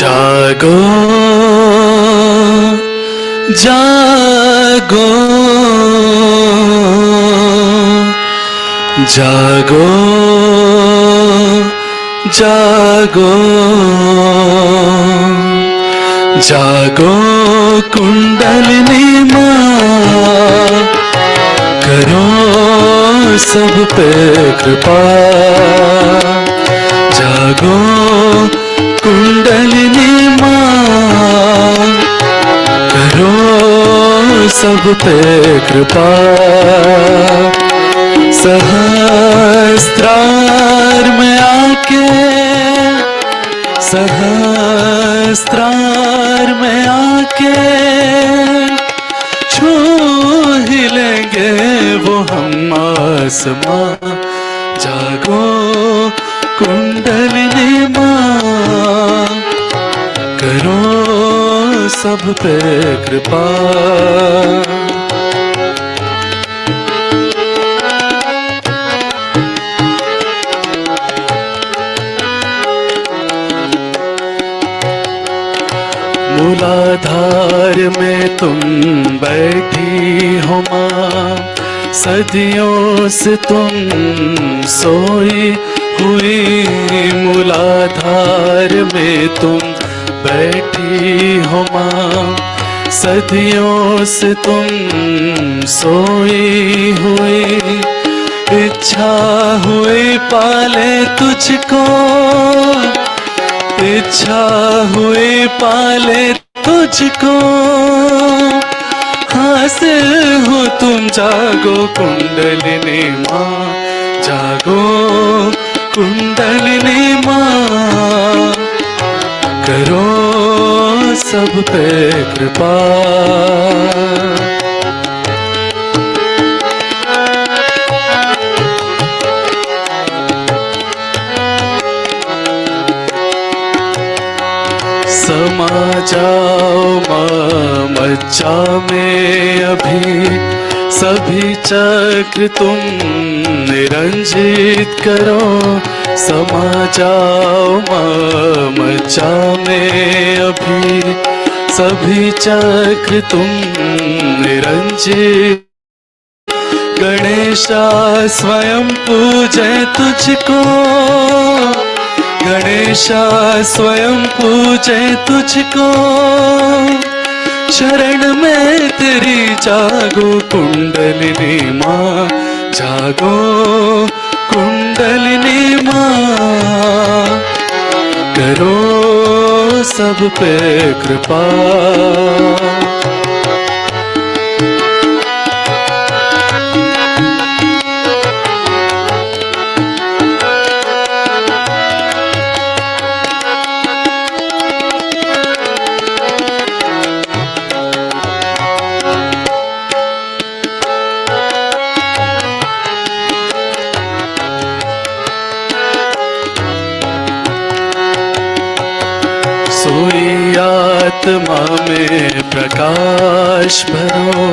जागो जागो जागो जागो जागो कुंडलिनी माँ, करो सब पे कृपा। जागो कुंडलिनी माँ, करो सब पे कृपा। सहस्त्रार में आके, सहस्त्रार में आके छू ही लेंगे वो हम आसमां। जागो कुंडलिनी माँ, करो सब पे कृपा। मूलाधार में तुम बैठी हो माँ, सदियों से तुम सोई हुई। मूलाधार में तुम बैठी हो माँ, सदियों से तुम सोई हुई। इच्छा हुई पाले तुझको, इच्छा हुई पाले तुझको। हासिल हो तुम जागो कुंडलिनी माँ, जागो कुंडलिनी माँ, करो सब पे कृपा। समा जाओ माँ मज्जा में अभी, सभी चक्र तुम निरंजित करो। समा जाओ माँ मज्जा में अभी, सभी चक्र तुम निरंजित। गणेशा स्वयं पूजे तुझको, गणेशा स्वयं पूजे तुझको। शरण में तेरी जागो कुंडलिनी माँ, जागो कुंडलिनी माँ, करो सब पे कृपा। सोई आत्मा में प्रकाश भरो,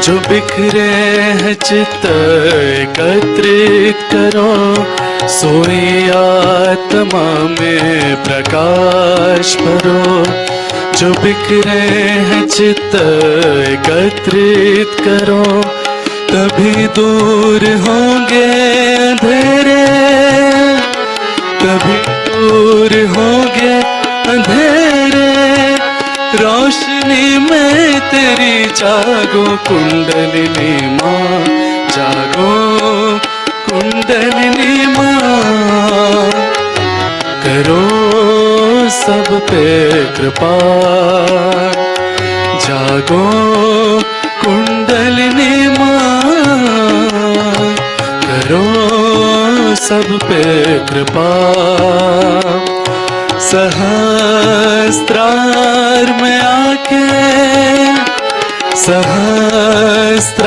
जो बिखरे हैं चित्त एकत्रित करो। सोई आत्मा में प्रकाश भरो, जो बिखरे हैं चित्त एकत्रित करो। तभी दूर होंगे अंधेरे, तभी दूर होंगे अंधेरे। रोशनी में तेरी जागो कुंडलिनी माँ, जागो कुंडलिनी माँ, करो सब पे कृपा। जागो कुंडलिनी माँ, करो सब पे कृपा। सहस्त्रार में आके, सहस्त्रार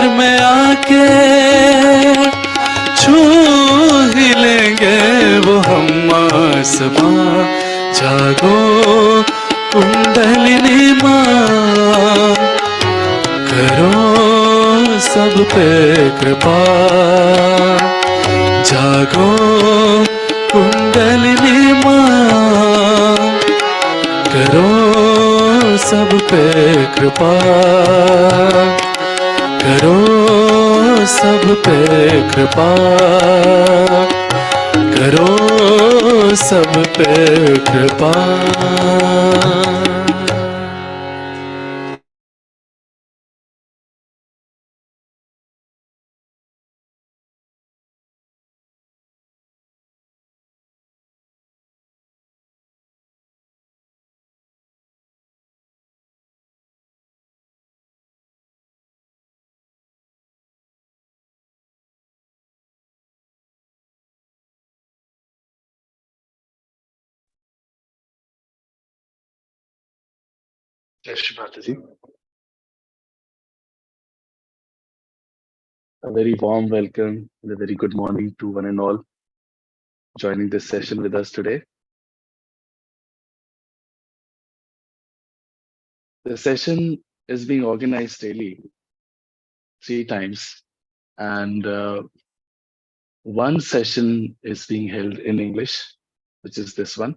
में आके छू ही लेंगे वो हम आसमां। जागो कुंडलिनी माँ, करो सब पे कृपा। जागो कुंडलिनी माँ, करो सब पे कृपा, करो सब पे कृपा, करो सब पे कृपा। Shree Mataji. A very warm welcome and a very good morning to one and all joining this session with us today. The session is being organized daily, 3 times, and one session is being held in English, which is this one.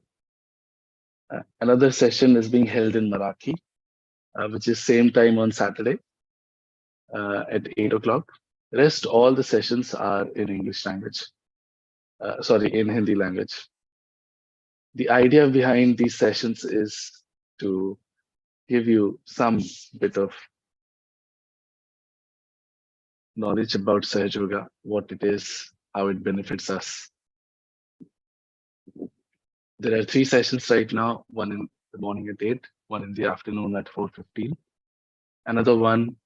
Another session is being held in Marathi, which is same time on Saturday at 8 o'clock. Rest all the sessions are in English language. Sorry, in Hindi language. The idea behind these sessions is to give you some bit of knowledge about Sahaj Yoga, what it is, how it benefits us. There are 3 sessions right now, one in the morning at 8, one in the afternoon at 4:15, another one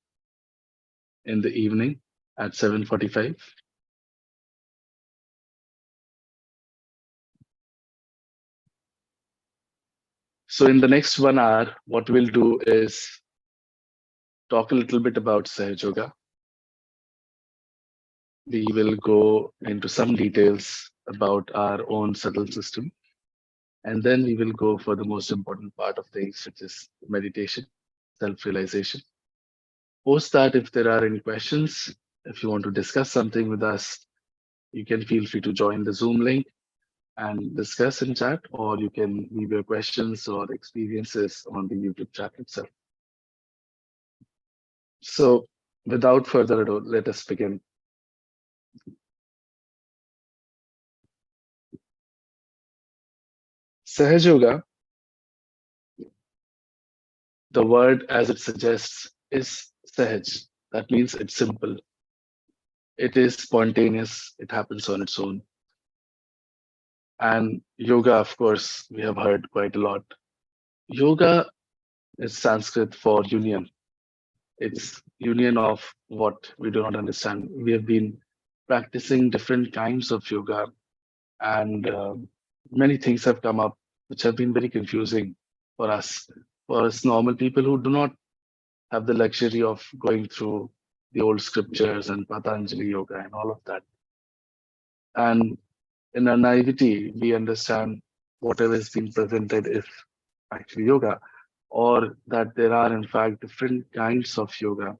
in the evening at 7:45. So in the next 1 hour, what we'll do is talk a little bit about Sahaj Yoga. We will go into some details about our own subtle system. And then we will go for the most important part of things, which is meditation, self-realization. Post that, if there are any questions, if you want to discuss something with us, you can feel free to join the Zoom link and discuss in chat, or you can leave your questions or experiences on the YouTube chat itself. So without further ado, let us begin. Sahaj Yoga, the word as it suggests, is Sahaj. That means it's simple. It is spontaneous. It happens on its own. And yoga, of course, we have heard quite a lot. Yoga is Sanskrit for union. It's union of what we do not understand. We have been practicing different kinds of yoga, and many things have come up which have been very confusing for us normal people who do not have the luxury of going through the old scriptures and Patanjali yoga and all of that. And in our naivety, we understand whatever is being presented is actually yoga, or that there are in fact different kinds of yoga.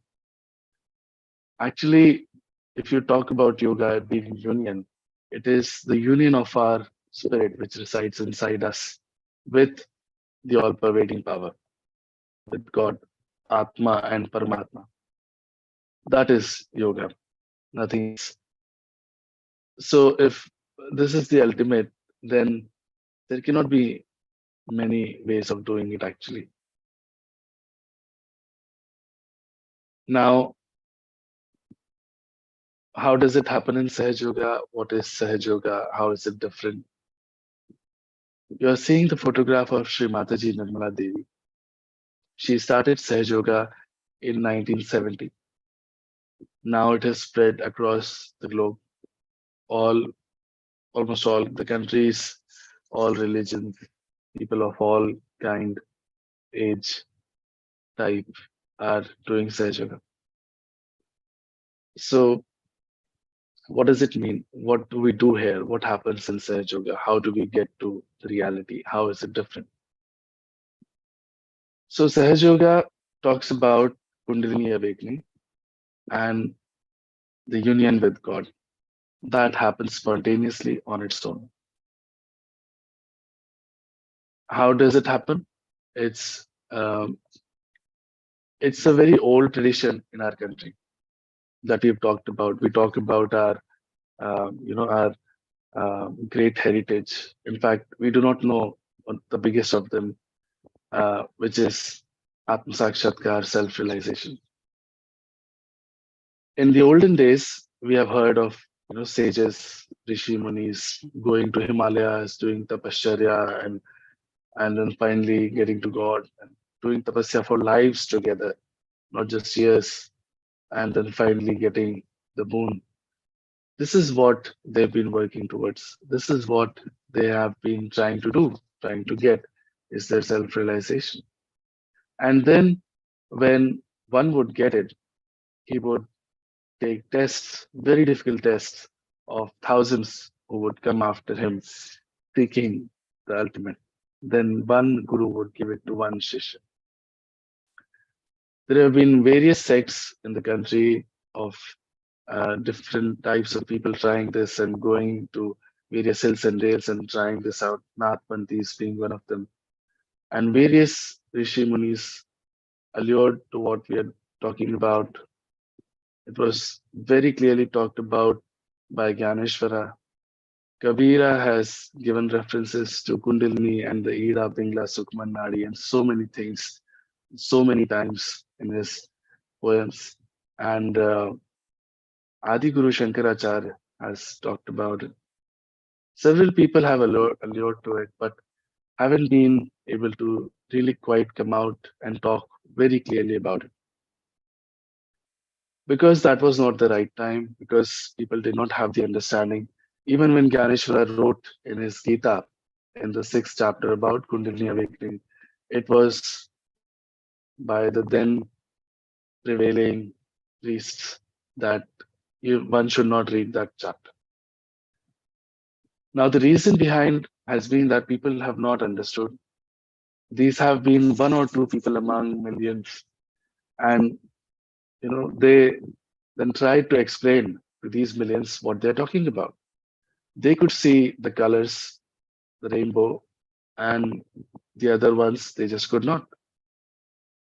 Actually, if you talk about yoga being union, it is the union of our spirit which resides inside us with the all-pervading power, with God, Atma and Paramatma. That is yoga, nothing else. So if this is the ultimate, then there cannot be many ways of doing it actually. Now, how does it happen in Sahaj Yoga? What is Sahaj Yoga? How is it different? You are seeing the photograph of Shree Mataji Nirmala Devi. She started Sahaj Yoga in 1970. Now it has spread across the globe, all almost all the countries, all religions, people of all kind, age, type are doing Sahaj Yoga. So what does it mean? What do we do here? What happens in Sahaj Yoga? How do we get to the reality? How is it different? So Sahaj Yoga talks about Kundalini awakening and the union with God. That happens spontaneously on its own. How does it happen? It's it's a very old tradition in our country that we've talked about. We talk about our our great heritage. In fact, we do not know what the biggest of them, which is Atma Sakshatkar, self-realization. In the olden days, we have heard of sages, rishi munis going to Himalayas, doing tapasya, and then finally getting to God and doing tapasya for lives together, not just years, and then finally getting the moon. This is what they've been working towards. This is what they have been trying to do, trying to get, is their self-realization. And then when one would get it, he would take tests, very difficult tests of thousands who would come after him seeking the ultimate. Then one guru would give it to one shishya. There have been various sects in the country of different types of people trying this and going to various hills and dales and trying this out. Nathpanthis being one of them, and various rishi munis allured to what we are talking about. It was very clearly talked about by Gyaneshwara. Kabira has given references to Kundalini and the Ida, Pingla, Sukman Nadi and so many things, so many times in his poems. And Adi Guru Shankaracharya has talked about it. Several people have allured to it, but haven't been able to really quite come out and talk very clearly about it. Because that was not the right time, because people did not have the understanding. Even when Ganeshwara wrote in his Gita, in the sixth chapter about Kundalini awakening, it was by the then prevailing priests that one should not read that chapter. Now, the reason behind has been that people have not understood. These have been one or two people among millions, and they then tried to explain to these millions what they're talking about. They could see the colors, the rainbow, and the other ones they just could not.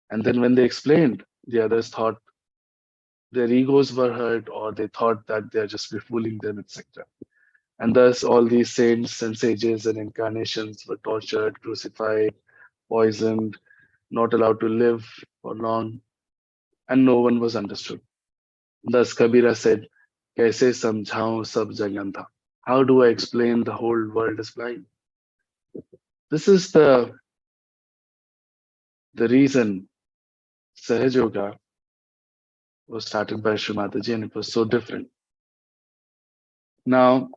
And then when they explained, the others thought their egos were hurt or they thought that they're just befooling them, etc. And thus all these saints and sages and incarnations were tortured, crucified, poisoned, not allowed to live for long, and no one was understood. Thus Kabira said, Kaise samjhaun sab jagantha? How do I explain the whole world is blind? This is the reason Sahaja Yoga was started by Shree Mataji, and it was so different. Now,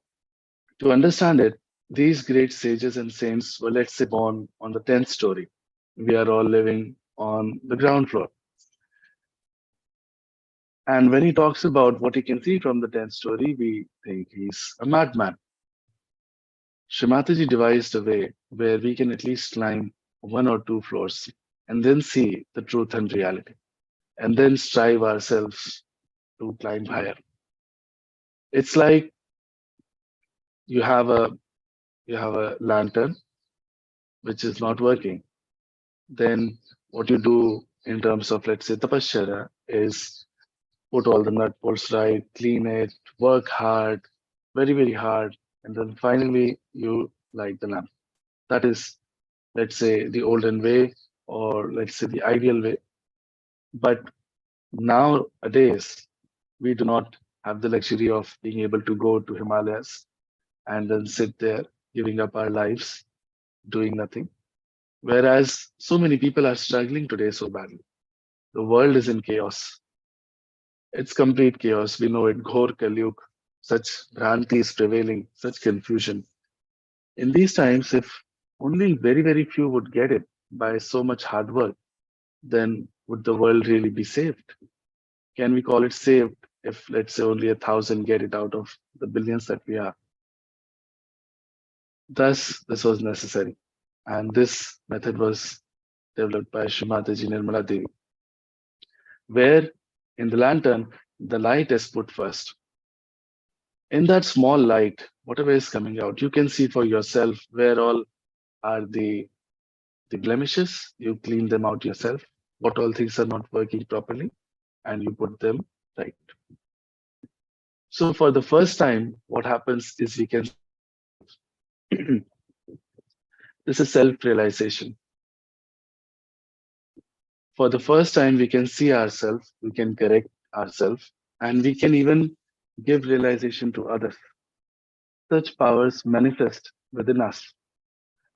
to understand it, these great sages and saints were, let's say, born on the 10th story. We are all living on the ground floor. And when he talks about what he can see from the 10th story, we think he's a madman. Shree Mataji devised a way where we can at least climb one or two floors and then see the truth and reality, and then strive ourselves to climb higher. It's like you have a lantern which is not working. Then what you do in terms of, let's say, tapasya is put all the nut bolts right, clean it, work hard, very, very hard, and then finally you light the lamp. That is, let's say, the olden way, or let's say the ideal way. But nowadays, we do not have the luxury of being able to go to Himalayas and then sit there giving up our lives doing nothing. Whereas so many people are struggling today so badly. The world is in chaos. It's complete chaos. We know it. Ghor Kalyug. Such Bhranti is prevailing, such confusion. In these times, if only very, very few would get it by so much hard work, then would the world really be saved? Can we call it saved if, let's say, only 1,000 get it out of the billions that we are? Thus, this was necessary. And this method was developed by Shree Mataji Nirmala Devi, where in the lantern, the light is put first. In that small light, whatever is coming out, you can see for yourself where all are the The blemishes, you clean them out yourself. What all things are not working properly, and you put them right. So for the first time, what happens is we can this is self-realization. For the first time, we can see ourselves, we can correct ourselves, and we can even give realization to others. Such powers manifest within us.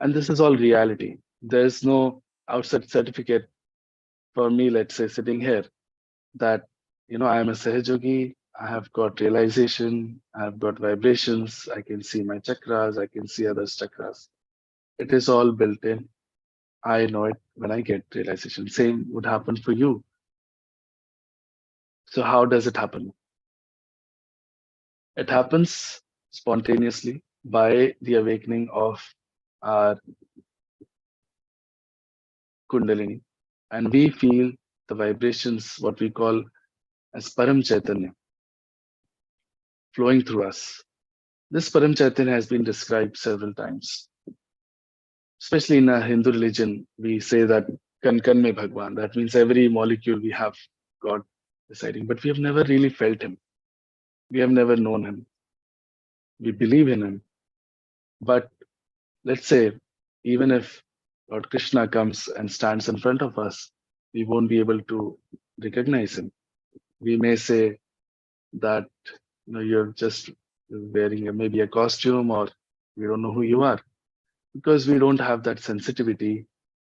And this is all reality. There's no outside certificate for me, let's say, sitting here that, I am a Sahajogi, I have got realization, I have got vibrations, I can see my chakras, I can see others' chakras. It is all built in. I know it when I get realization. Same would happen for you. So, how does it happen? It happens spontaneously by the awakening of our Kundalini, and we feel the vibrations, what we call as Param Chaitanya, flowing through us. This Param Chaitanya has been described several times, especially in our Hindu religion. We say that Kan Kan mein Bhagwan. That means every molecule we have God deciding, but we have never really felt Him. We have never known Him. We believe in Him, but let's say even if Lord Krishna comes and stands in front of us, we won't be able to recognize Him. We may say that you're just wearing maybe a costume, or we don't know who you are, because we don't have that sensitivity.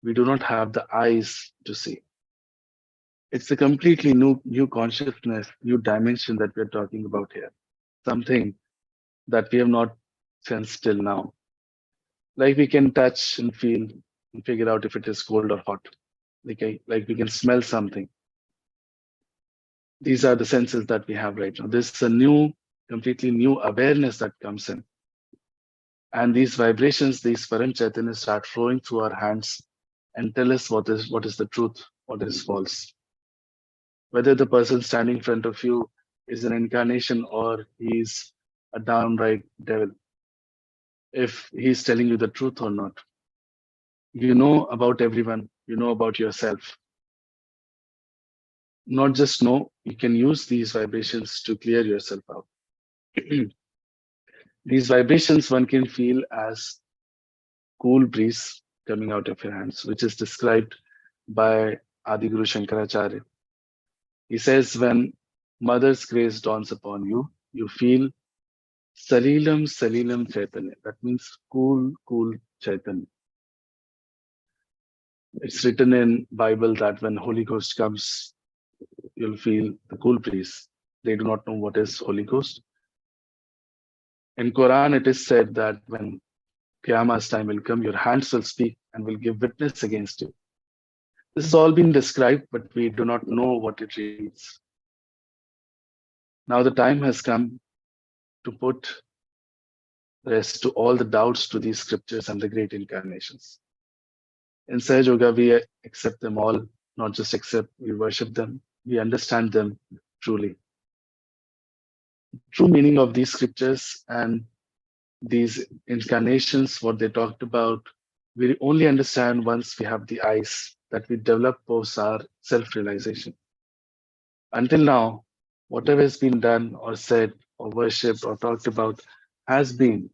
We do not have the eyes to see. It's a completely new consciousness, new dimension that we're talking about here. Something that we have not sensed till now. Like we can touch and feel and figure out if it is cold or hot. Like we can smell something. These are the senses that we have right now. This is a completely new awareness that comes in. And these vibrations, these Param Chaitanya start flowing through our hands and tell us what is the truth, what is false. Whether the person standing in front of you is an incarnation or he's a downright devil, if he's telling you the truth or not. You know about everyone, you know about yourself. Not just know, you can use these vibrations to clear yourself out. These vibrations one can feel as cool breeze coming out of your hands, which is described by Adi Guru Shankaracharya. He says, when Mother's grace dawns upon you, you feel Salilam Salilam Chaitanya. That means cool, cool Chaitanya. It's written in Bible that when Holy Ghost comes, you'll feel the cool breeze. They do not know what is Holy Ghost. In Quran, it is said that when Qiyamah's time will come, your hands will speak and will give witness against you. This has all been described, but we do not know what it reads. Now the time has come to put rest to all the doubts to these scriptures and the great incarnations. In Sahaja Yoga, we accept them all, not just accept, we worship them, we understand them truly. True meaning of these scriptures and these incarnations, what they talked about, we only understand once we have the eyes that we develop post our self-realization. Until now, whatever has been done or said or worshipped or talked about has been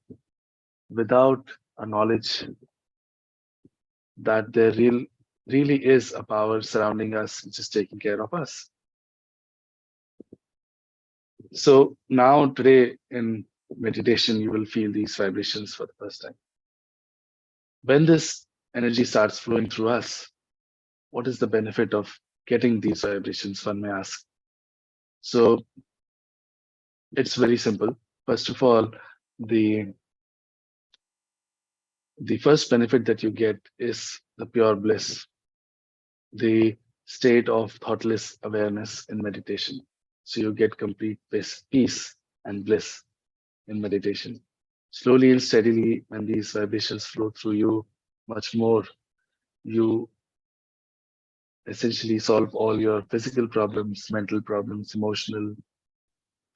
without a knowledge that there really is a power surrounding us which is taking care of us. So now today in meditation, you will feel these vibrations for the first time. When this energy starts flowing through us, what is the benefit of getting these vibrations, one may ask? So it's very simple. First of all, the first benefit that you get is the pure bliss, the state of thoughtless awareness in meditation. So you get complete peace and bliss in meditation. Slowly and steadily, when these vibrations flow through you much more, you essentially solve all your physical problems, mental problems, emotional,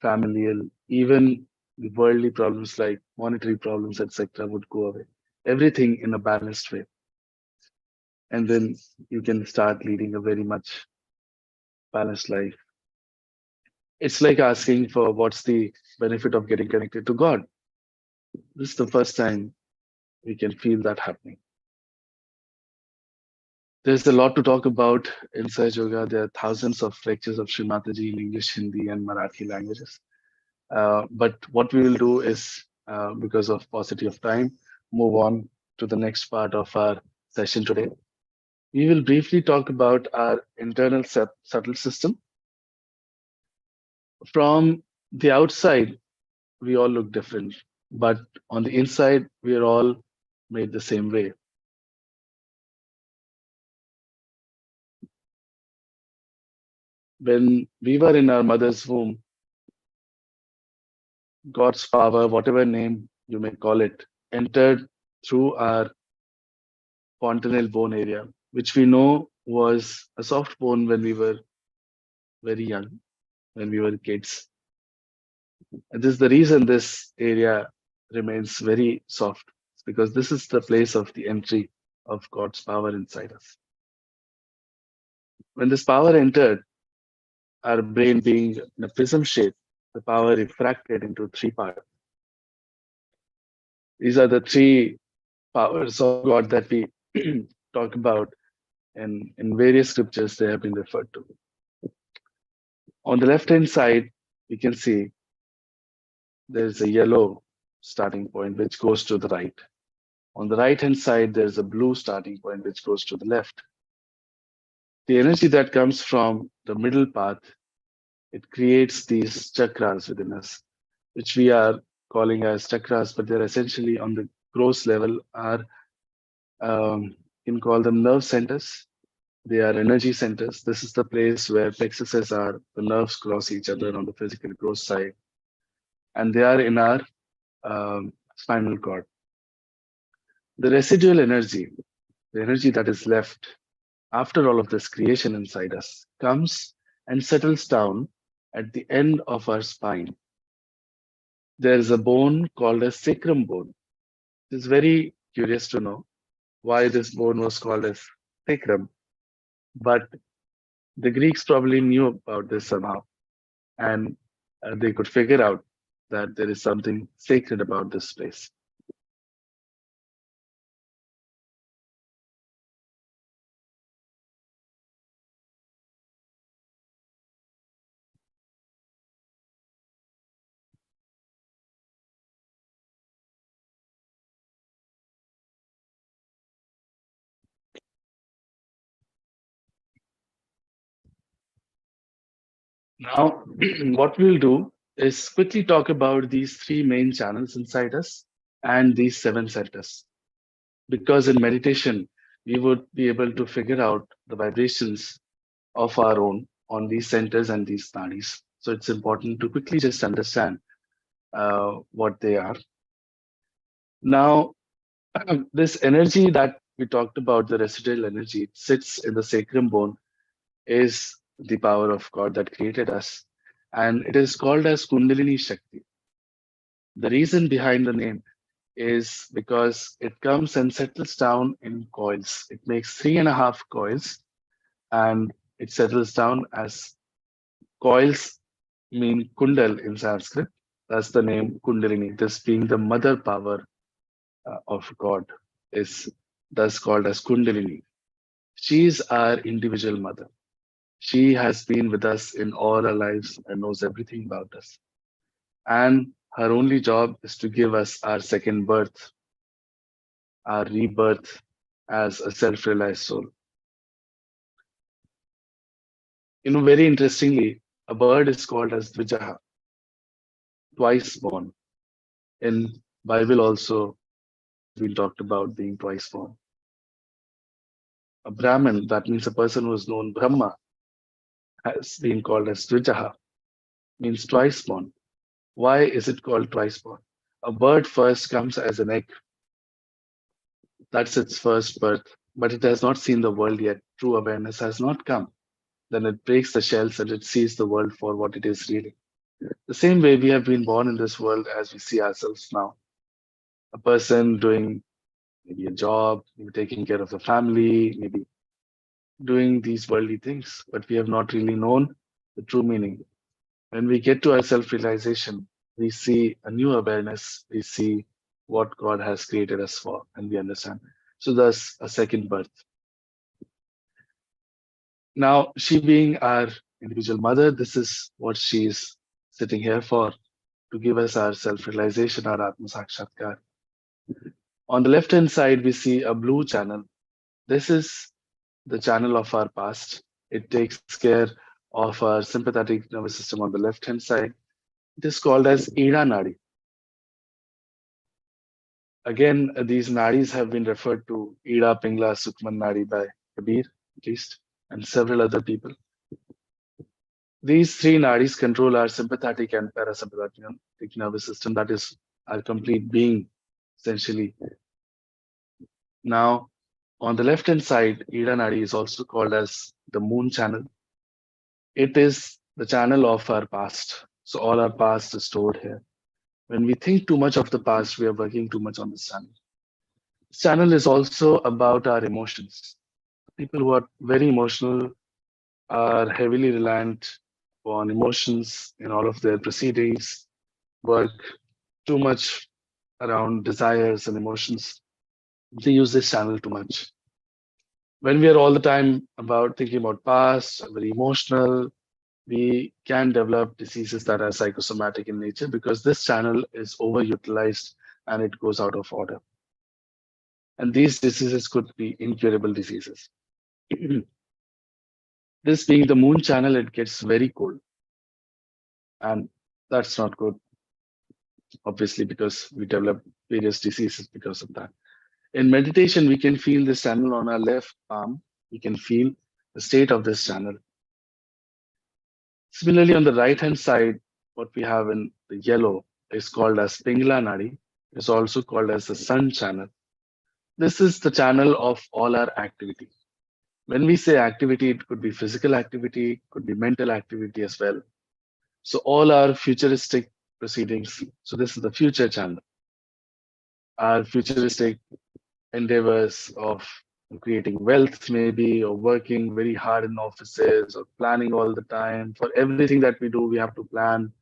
familial, even the worldly problems like monetary problems, etc., would go away. Everything in a balanced way. and then you can start leading a very much balanced life. It's like asking for what's the benefit of getting connected to God. This is the first time we can feel that happening. There's a lot to talk about in Sahaj Yoga. There are thousands of lectures of Shree Mataji in English, Hindi, and Marathi languages. But what we will do is, because of paucity of time, move on to the next part of our session today. We will briefly talk about our internal subtle system. From the outside, we all look different, but on the inside, we are all made the same way. When we were in our mother's womb, God's power, whatever name you may call it, entered through our fontanel bone area, which we know was a soft bone when we were very young, when we were kids. And this is the reason this area remains very soft, because this is the place of the entry of God's power inside us. When this power entered, our brain being in a prism shape, the power refracted into three parts. These are the three powers of God that we talk about, and in various scriptures they have been referred to. On the left hand side, you can see there's a yellow starting point which goes to the right. On the right hand side, there's a blue starting point which goes to the left. The energy that comes from the middle path, it creates these chakras within us, which we are calling as chakras, but they're essentially on the gross level are you can call them nerve centers. They are energy centers. This is the place where plexuses are, the nerves cross each other on the physical gross side, and they are in our spinal cord. The residual energy, the energy that is left after all of this creation inside us, comes and settles down at the end of our spine. There is a bone called a sacrum bone. It's very curious to know why this bone was called as sacrum, but the Greeks probably knew about this somehow, and they could figure out that there is something sacred about this place. Now, what we'll do is quickly talk about these three main channels inside us and these seven centers. Because in meditation, we would be able to figure out the vibrations of our own on these centers and these nadis. So it's important to quickly just understand what they are. Now, this energy that we talked about, the residual energy, it sits in the sacrum bone, is the power of God that created us. And it is called as Kundalini Shakti. The reason behind the name is because it comes and settles down in coils. It makes 3.5 coils and it settles down as coils mean kundal in Sanskrit. That's the name Kundalini. This being the mother power of God is thus called as Kundalini. She is our individual mother. She has been with us in all our lives and knows everything about us. And her only job is to give us our second birth, our rebirth as a self-realized soul. You know, very interestingly, a bird is called as Dvijaha, twice born. In Bible also, it has been talked about being twice born. A Brahmin, that means a person who is known Brahma, has been called as Dvijaha, means twice born. Why is it called twice born? A bird first comes as an egg. That's its first birth, but it has not seen the world yet. True awareness has not come. Then it breaks the shells and it sees the world for what it is really. The same way we have been born in this world as we see ourselves now. A person doing maybe a job, maybe taking care of the family, maybe doing these worldly things, but we have not really known the true meaning. When we get to our self realization, we see a new awareness, we see what God has created us for, and we understand. So, thus, a second birth. Now, she being our individual mother, this is what she is sitting here for, to give us our self realization, our Atma Sakshatkar. On the left hand side, we see a blue channel. This is the channel of our past. It takes care of our sympathetic nervous system on the left hand side. It is called as Ida Nadi. Again, these nadis have been referred to Ida, Pingla, Sukman Nadi by Kabir, at least, and several other people. These three nadis control our sympathetic and parasympathetic nervous system, that is our complete being, essentially. Now, on the left hand side, Ida Nadi is also called as the moon channel. It is the channel of our past. So, all our past is stored here. When we think too much of the past, we are working too much on this channel. This channel is also about our emotions. People who are very emotional are heavily reliant on emotions in all of their proceedings, work too much around desires and emotions. They use this channel too much. When we are all the time about thinking about past, very emotional, we can develop diseases that are psychosomatic in nature because this channel is overutilized and it goes out of order. And these diseases could be incurable diseases. This being the moon channel, it gets very cold. And that's not good, obviously, because we develop various diseases because of that. In meditation, we can feel this channel on our left palm. We can feel the state of this channel. Similarly, on the right hand side, what we have in the yellow is called as Pingla Nadi. It's also called as the sun channel. This is the channel of all our activity. When we say activity, it could be physical activity, could be mental activity as well. So all our futuristic proceedings. So this is the future channel. Our futuristic endeavors of creating wealth, maybe, or working very hard in offices, or planning all the time. For everything that we do, we have to plan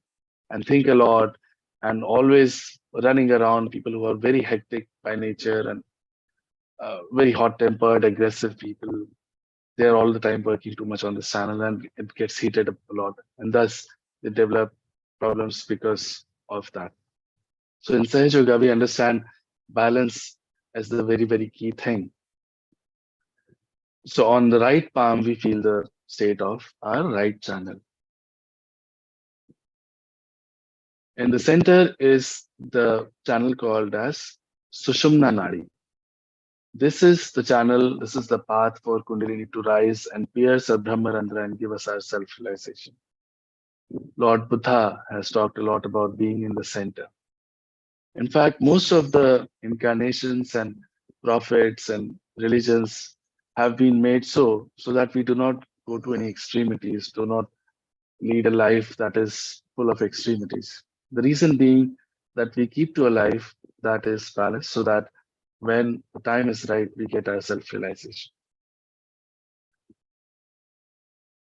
and think a lot, and always running around. People who are very hectic by nature and very hot tempered, aggressive people. They're all the time working too much on this channel and it gets heated up a lot. And thus they develop problems because of that. So in Sahaj Yoga, we understand balance as the very, very key thing. So on the right palm, we feel the state of our right channel. In the center is the channel called as Sushumna Nadi. This is the channel, this is the path for Kundalini to rise and pierce our Brahmarandra and give us our self-realization. Lord Buddha has talked a lot about being in the center. In fact, most of the incarnations and prophets and religions have been made so that we do not go to any extremities, do not lead a life that is full of extremities. The reason being that we keep to a life that is balanced so that when the time is right, we get our self-realization.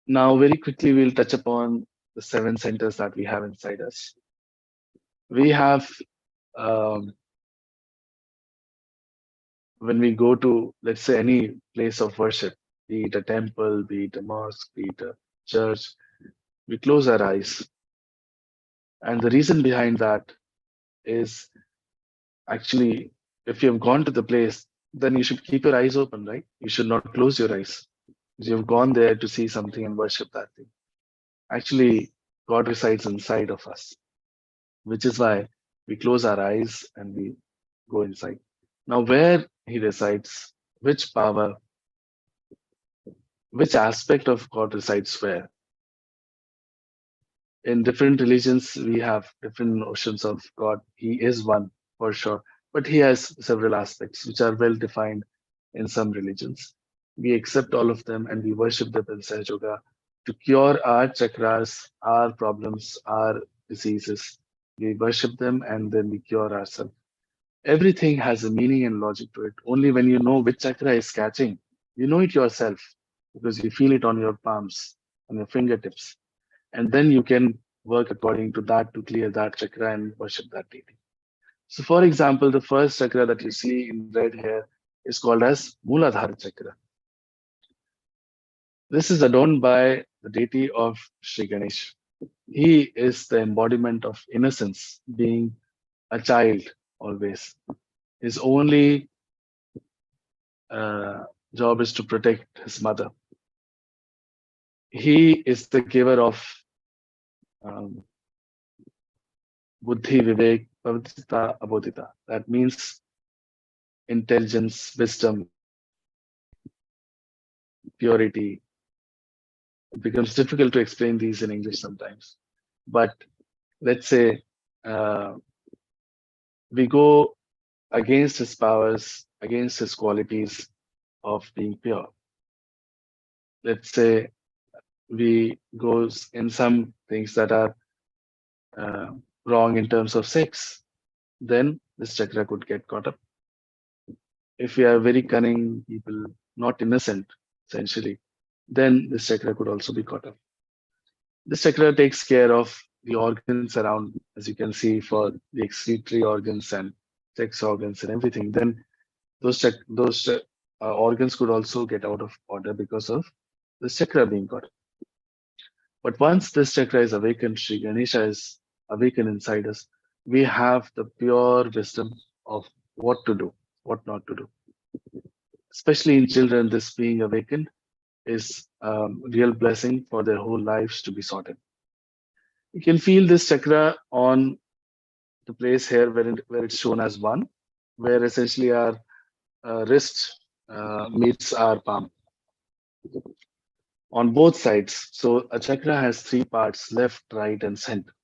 Now, very quickly, we'll touch upon the seven centers that we have inside us. We have, um, when we go to, let's say, any place of worship, be it a temple, be it a mosque, be it a church, we close our eyes. And the reason behind that is actually, if you have gone to the place, then you should keep your eyes open, right? You should not close your eyes. Because you've gone there to see something and worship that thing. Actually, God resides inside of us, which is why we close our eyes and we go inside. Now, where He resides, which power, which aspect of God resides where? In different religions, we have different notions of God. He is one for sure, but He has several aspects which are well defined in some religions. We accept all of them and we worship them in Sahaj Yoga to cure our chakras, our problems, our diseases. We worship them and then we cure ourselves. Everything has a meaning and logic to it. Only when you know which chakra is catching, you know it yourself because you feel it on your palms, on your fingertips. And then you can work according to that to clear that chakra and worship that deity. So, for example, the first chakra that you see in red here is called as Mooladhara chakra. This is adorned by the deity of Sri Ganesh. He is the embodiment of innocence, being a child always. His only uh, job is to protect his mother. He is the giver of um, buddhi, vivek, pavitita, abodhita. That means intelligence, wisdom, purity. It becomes difficult to explain these in English sometimes. But let's say uh, we go against his powers, against his qualities of being pure. Let's say we goes in some things that are uh, wrong in terms of sex, then this chakra could get caught up. If we are very cunning people, not innocent, essentially, then this chakra could also be caught up. This chakra takes care of the organs around, as you can see, for the excretory organs and sex organs and everything. Then those organs could also get out of order because of this chakra being caught up. But once this chakra is awakened, Sri Ganesha is awakened inside us, we have the pure wisdom of what to do, what not to do. Especially in children, this being awakened is a real blessing for their whole lives to be sorted. You can feel this chakra on the place here where it's shown as one, where essentially our wrist meets our palm on both sides. So a chakra has three parts: left, right, and center.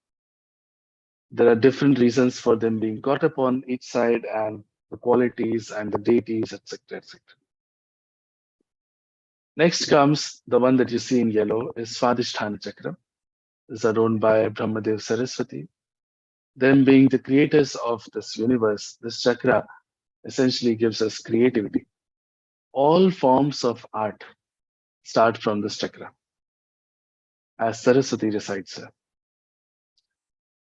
There are different reasons for them being caught up on each side and the qualities and the deities, etc. etc. Next comes the one that you see in yellow is Swadhisthana chakra. Is adorned by Brahmadev Saraswati. Them being the creators of this universe, this chakra essentially gives us creativity. All forms of art start from this chakra, as Saraswati resides here.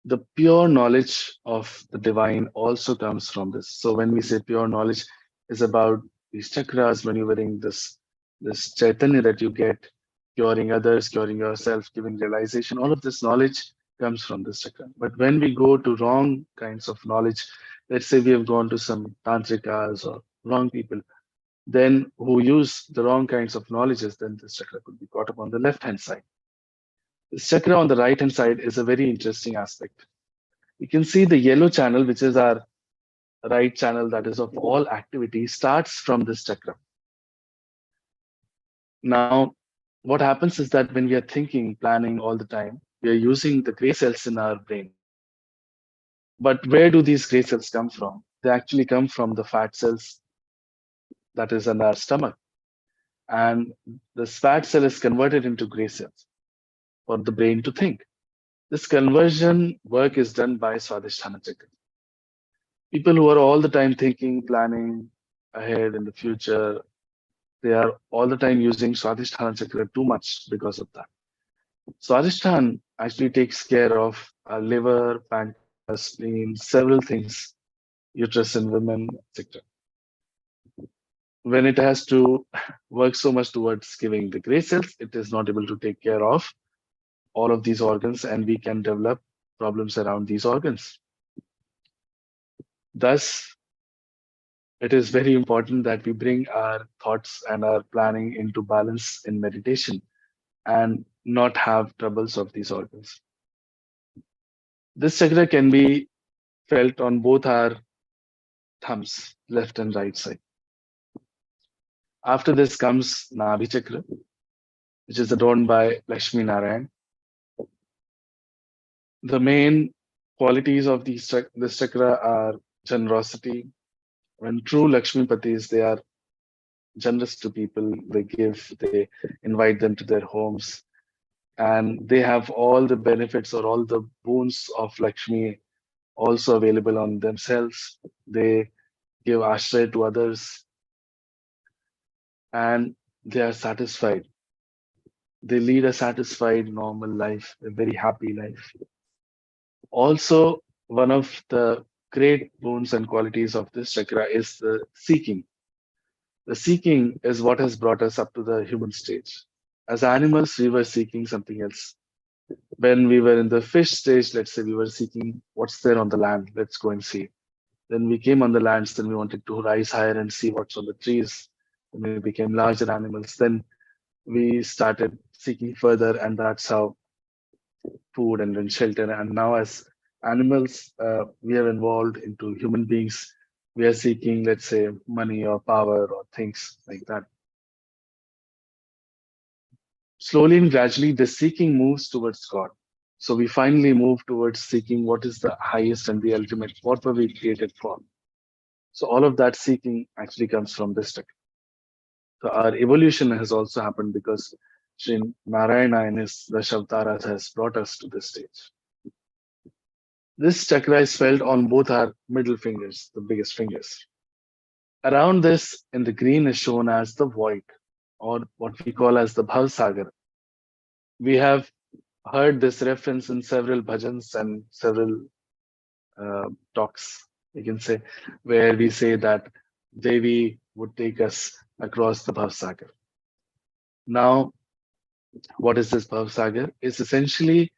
The pure knowledge of the divine also comes from this. So when we say pure knowledge is about these chakras, maneuvering this chaitanya that you get, curing others, curing yourself, giving realization, all of this knowledge comes from this chakra. But when we go to wrong kinds of knowledge, let's say we have gone to some tantrikas or wrong people, then who use the wrong kinds of knowledges, then this chakra could be caught up on the left hand side. This chakra on the right hand side is a very interesting aspect. You can see the yellow channel, which is our right channel, that is of all activity, starts from this chakra. Now, what happens is that when we are thinking, planning all the time, we are using the gray cells in our brain. But where do these gray cells come from? They actually come from the fat cells that is in our stomach. And this fat cell is converted into gray cells for the brain to think. This conversion work is done by Swadhisthana chakra. People who are all the time thinking, planning ahead in the future, they are all the time using Swadhisthana chakra too much because of that. Swadhisthana actually takes care of our liver, pancreas, spleen, several things, uterus in women, etc. When it has to work so much towards giving the gray cells, it is not able to take care of all of these organs, and we can develop problems around these organs. Thus, it is very important that we bring our thoughts and our planning into balance in meditation and not have troubles of these organs. This chakra can be felt on both our thumbs, left and right side. After this comes Nabhi chakra, which is adorned by Lakshmi Narayan. The main qualities of this chakra are generosity. When true Lakshmi Patis, they are generous to people. They give, they invite them to their homes, and they have all the benefits or all the boons of Lakshmi also available on themselves. They give ashray to others, and they are satisfied. They lead a satisfied, normal life, a very happy life. Also, one of the great boons and qualities of this chakra is the seeking. The seeking is what has brought us up to the human stage. As animals, we were seeking something else. When we were in the fish stage, let's say we were seeking what's there on the land, let's go and see. Then we came on the lands, then we wanted to rise higher and see what's on the trees. Then we became larger animals. Then we started seeking further, and that's how food and then shelter. And now, as animals, we have evolved into human beings. We are seeking, let's say, money or power or things like that. Slowly and gradually, the seeking moves towards God. So we finally move towards seeking what is the highest and the ultimate, what were we created for. So all of that seeking actually comes from this chakra. So our evolution has also happened because Sri Narayana in his Dashavtaras has brought us to this stage. This chakra is felt on both our middle fingers, the biggest fingers. Around this, in the green, is shown as the void, or what we call as the Bhavsagar. We have heard this reference in several bhajans and several talks, you can say, where we say that Devi would take us across the Bhavsagar. Now, what is this Bhavsagar? It's essentially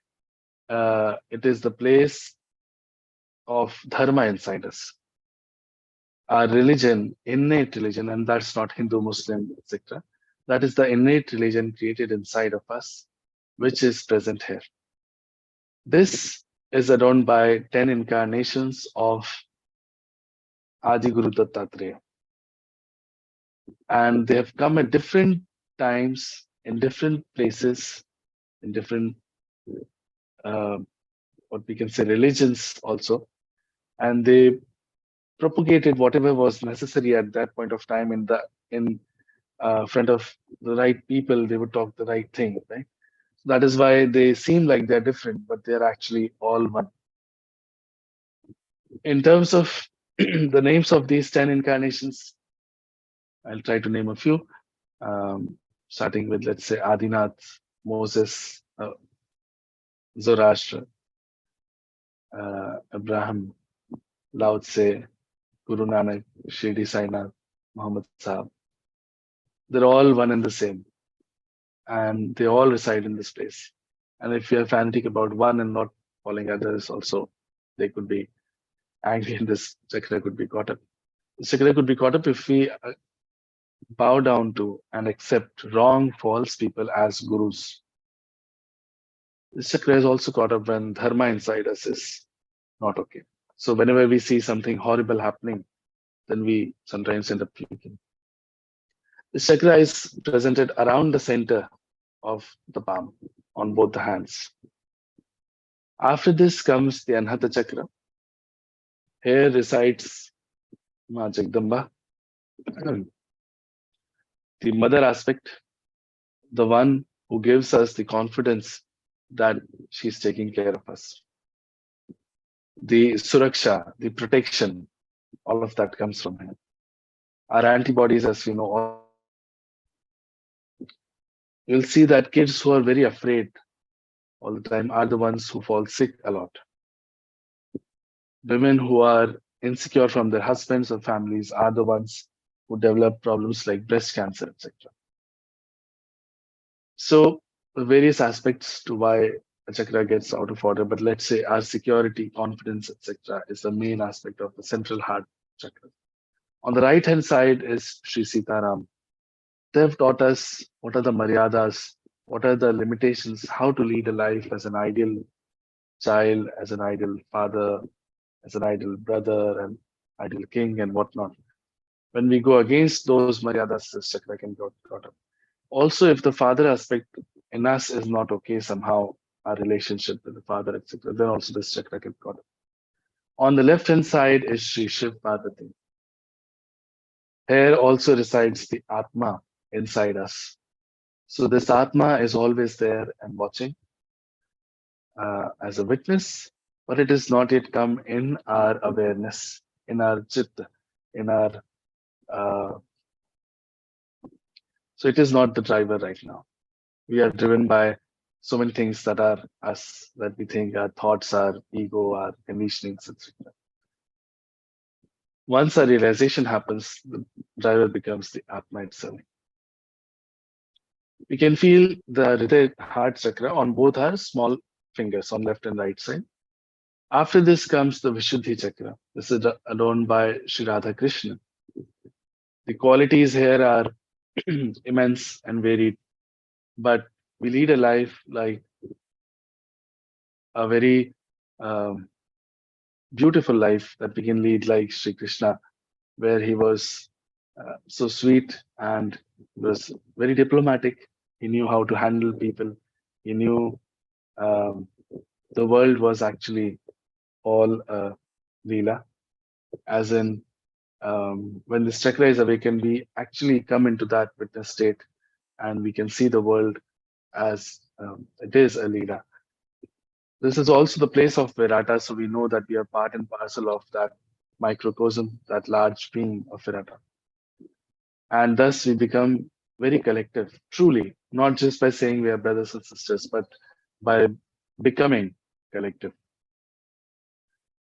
it is the place of dharma inside us. Our religion, innate religion, and that's not Hindu, Muslim, etc. That is the innate religion created inside of us, which is present here. This is adorned by 10 incarnations of Adi Guru Dattatreya. And they have come at different times, in different places, in different, what we can say, religions also. And they propagated whatever was necessary at that point of time in front of the right people. They would talk the right thing, right? That is why they seem like they're different, but they're actually all one. In terms of the names of these 10 incarnations, I'll try to name a few, starting with, let's say, Adinath, Moses, Zoroaster, Abraham, Lao Tse, Guru Nanak, Shirdi Sainath, Muhammad Sahab. They're all one and the same, and they all reside in this place. And if you're fanatic about one and not following others, also they could be angry, and this chakra could be caught up. The chakra could be caught up if we bow down to and accept wrong, false people as gurus. This chakra is also caught up when dharma inside us is not okay. So whenever we see something horrible happening, then we sometimes end up puking. This chakra is presented around the center of the palm on both the hands. After this comes the Anhata chakra. Here resides Ma Jagdamba, the mother aspect, the one who gives us the confidence that she's taking care of us. The suraksha, the protection, all of that comes from her. Our antibodies, as we know, you'll see that kids who are very afraid all the time are the ones who fall sick a lot. Women who are insecure from their husbands or families are the ones who develop problems like breast cancer, etc. So, various aspects to why a chakra gets out of order, but let's say our security, confidence, etc., is the main aspect of the central heart chakra. On the right hand side is Sri Sitaram. They've taught us what are the maryadas, what are the limitations, how to lead a life as an ideal child, as an ideal father, as an ideal brother, and ideal king, and whatnot. When we go against those maryadas, this chakra can get caught up. Also, if the father aspect in us is not okay somehow, our relationship with the father, etc., then also this chakra can get caught up. On the left hand side is Sri Shiv Parvati. Here also resides the Atma inside us. So this Atma is always there and watching as a witness, but it is not yet come in our awareness, in our chitta, in our uh, so it is not the driver right now. We are driven by so many things that are us, that we think our thoughts, our ego, our conditionings, etc. Once a realization happens, the driver becomes the Atma itself. We can feel the Hridaya heart chakra on both our small fingers on left and right side. After this comes the Vishuddhi chakra. This is adorned by Sri Radha Krishna. The qualities here are immense and varied, but we lead a life like a very um, beautiful life that we can lead like Sri Krishna, where he was so sweet and was very diplomatic. He knew how to handle people. He knew um, the world was actually all Leela, as in when this chakra is awakened, we actually come into that witness state and we can see the world as it is a Leela. This is also the place of Virata, so we know that we are part and parcel of that microcosm, that large being of Virata. And thus we become very collective, truly, not just by saying we are brothers and sisters, but by becoming collective.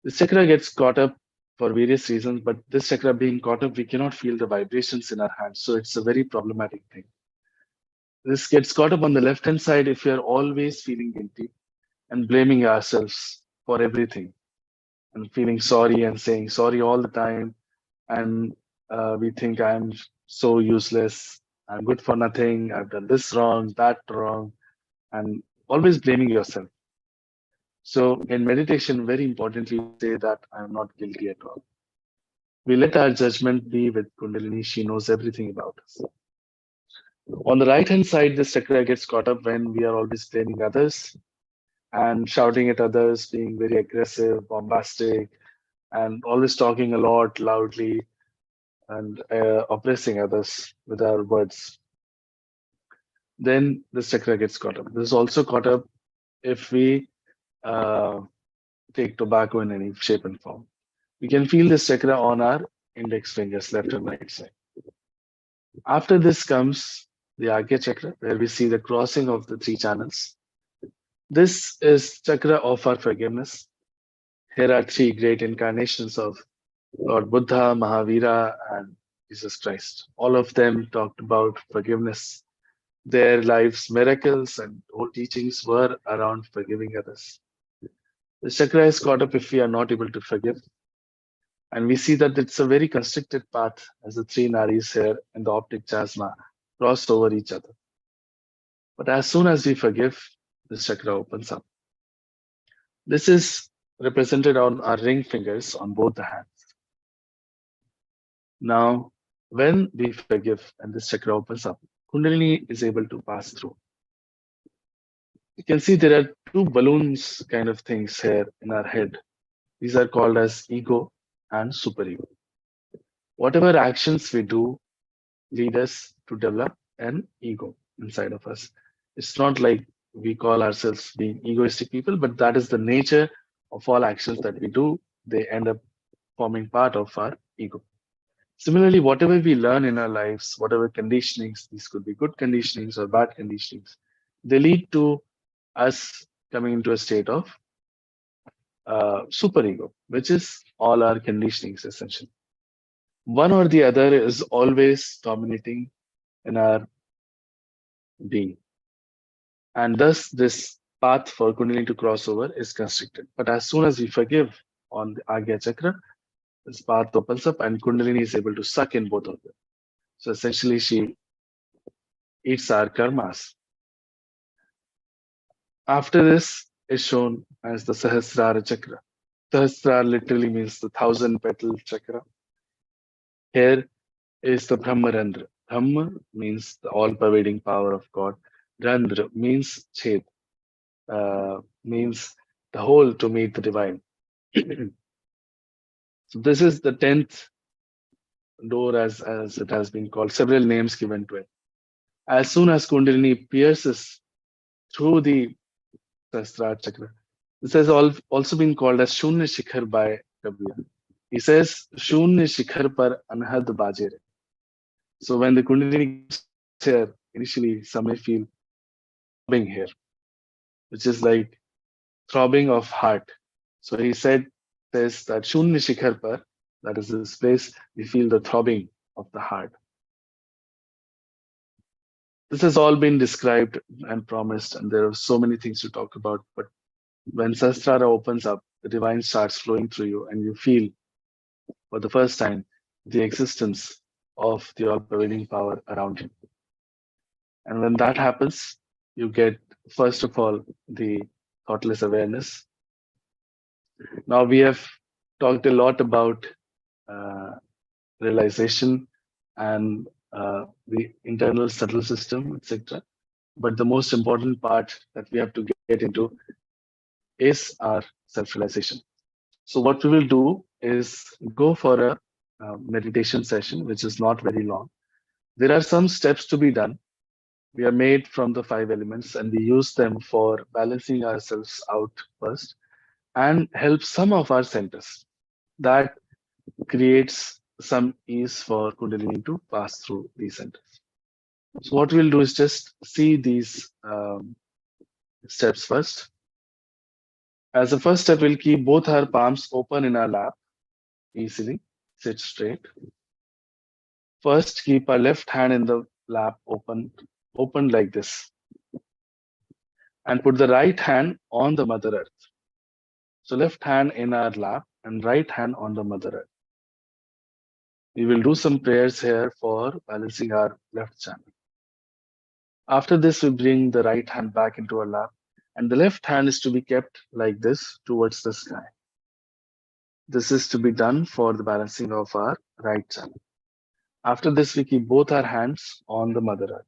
This chakra gets caught up for various reasons, but this chakra being caught up, we cannot feel the vibrations in our hands. So it's a very problematic thing. This gets caught up on the left hand side if we are always feeling guilty and blaming ourselves for everything and feeling sorry and saying sorry all the time. And we think I'm so useless, I'm good for nothing, I've done this wrong, that wrong, and always blaming yourself. So in meditation, very importantly, we say that I'm not guilty at all. We let our judgment be with Kundalini. She knows everything about us. On the right hand side, this chakra gets caught up when we are always blaming others and shouting at others, being very aggressive, bombastic, and always talking a lot loudly and oppressing others with our words. Then this chakra gets caught up. This is also caught up if we uh, take tobacco in any shape and form. We can feel this chakra on our index fingers, left and right side. After this comes the Agya chakra, where we see the crossing of the three channels. This is chakra of our forgiveness. Here are three great incarnations of Lord Buddha, Mahavira, and Jesus Christ. All of them talked about forgiveness. Their lives' miracles and whole teachings were around forgiving others. The chakra is caught up if we are not able to forgive. And we see that it's a very constricted path as the three naris here in the optic chiasma cross over each other. But as soon as we forgive, this chakra opens up. This is represented on our ring fingers on both the hands. Now, when we forgive and this chakra opens up, Kundalini is able to pass through. You can see there are two balloons kind of things here in our head. These are called as ego and superego. Whatever actions we do lead us to develop an ego inside of us. It's not like we call ourselves being egoistic people, but that is the nature of all actions that we do. They end up forming part of our ego. Similarly, whatever we learn in our lives, whatever conditionings, these could be good conditionings or bad conditionings, they lead to us coming into a state of superego, which is all our conditionings essentially. One or the other is always dominating in our being. And thus, this path for Kundalini to cross over is constricted. But as soon as we forgive on the Agya Chakra, this path opens up and Kundalini is able to suck in both of them. So essentially, she eats our karmas. After this is shown as the Sahasrara Chakra. Sahasrara literally means the thousand petal chakra. Here is the Brahmarandra. Brahma means the all pervading power of God. Randra means Ched, means the whole to meet the divine. So this is the 10th door as it has been called, several names given to it. As soon as Kundalini pierces through the Sahasrara chakra, This has also been called as Shunya Shikhar by Kabir. He says, Shunya Shikhar par anhad baje re. So when the Kundalini comes here, initially some may feel throbbing here, which is like throbbing of heart. So he says that Shunya Shikhar par, that is this place, we feel the throbbing of the heart. This has all been described and promised, and there are so many things to talk about. But when Sahasrara opens up, the divine starts flowing through you, and you feel for the first time the existence of the all prevailing power around you. And when that happens, you get, first of all, the thoughtless awareness. Now, we have talked a lot about uh, realization and the internal subtle system, etc. But the most important part that we have to get into is our self realization. So, what we will do is go for a meditation session, which is not very long. There are some steps to be done. We are made from the five elements and we use them for balancing ourselves out first and help some of our centers. That creates some ease for Kundalini to pass through these centers. So, what we'll do is just see these steps first. As a first step, we'll keep both our palms open in our lap easily, sit straight. First, keep our left hand in the lap open like this, and put the right hand on the Mother Earth. So, left hand in our lap and right hand on the Mother Earth. We will do some prayers here for balancing our left channel. After this, we bring the right hand back into our lap, and the left hand is to be kept like this towards the sky. This is to be done for the balancing of our right channel. After this, we keep both our hands on the Mother Earth.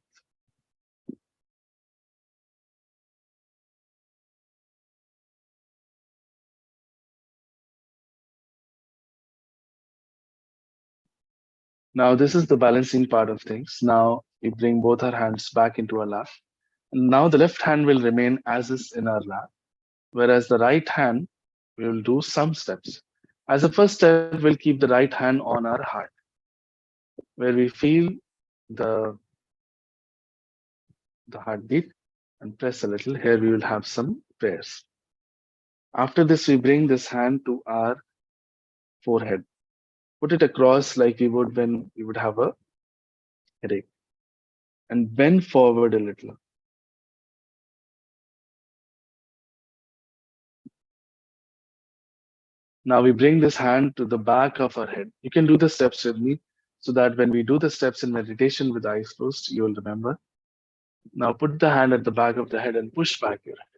Now, this is the balancing part of things. Now, we bring both our hands back into our lap. And now, the left hand will remain as is in our lap, whereas the right hand, we will do some steps. As a first step, we'll keep the right hand on our heart, where we feel the, the heartbeat and press a little. Here, we will have some prayers. After this, we bring this hand to our forehead. Put it across like we would when we would have a headache, and bend forward a little. Now we bring this hand to the back of our head. You can do the steps with me so that when we do the steps in meditation with eyes closed, you will remember. Now put the hand at the back of the head and push back your head.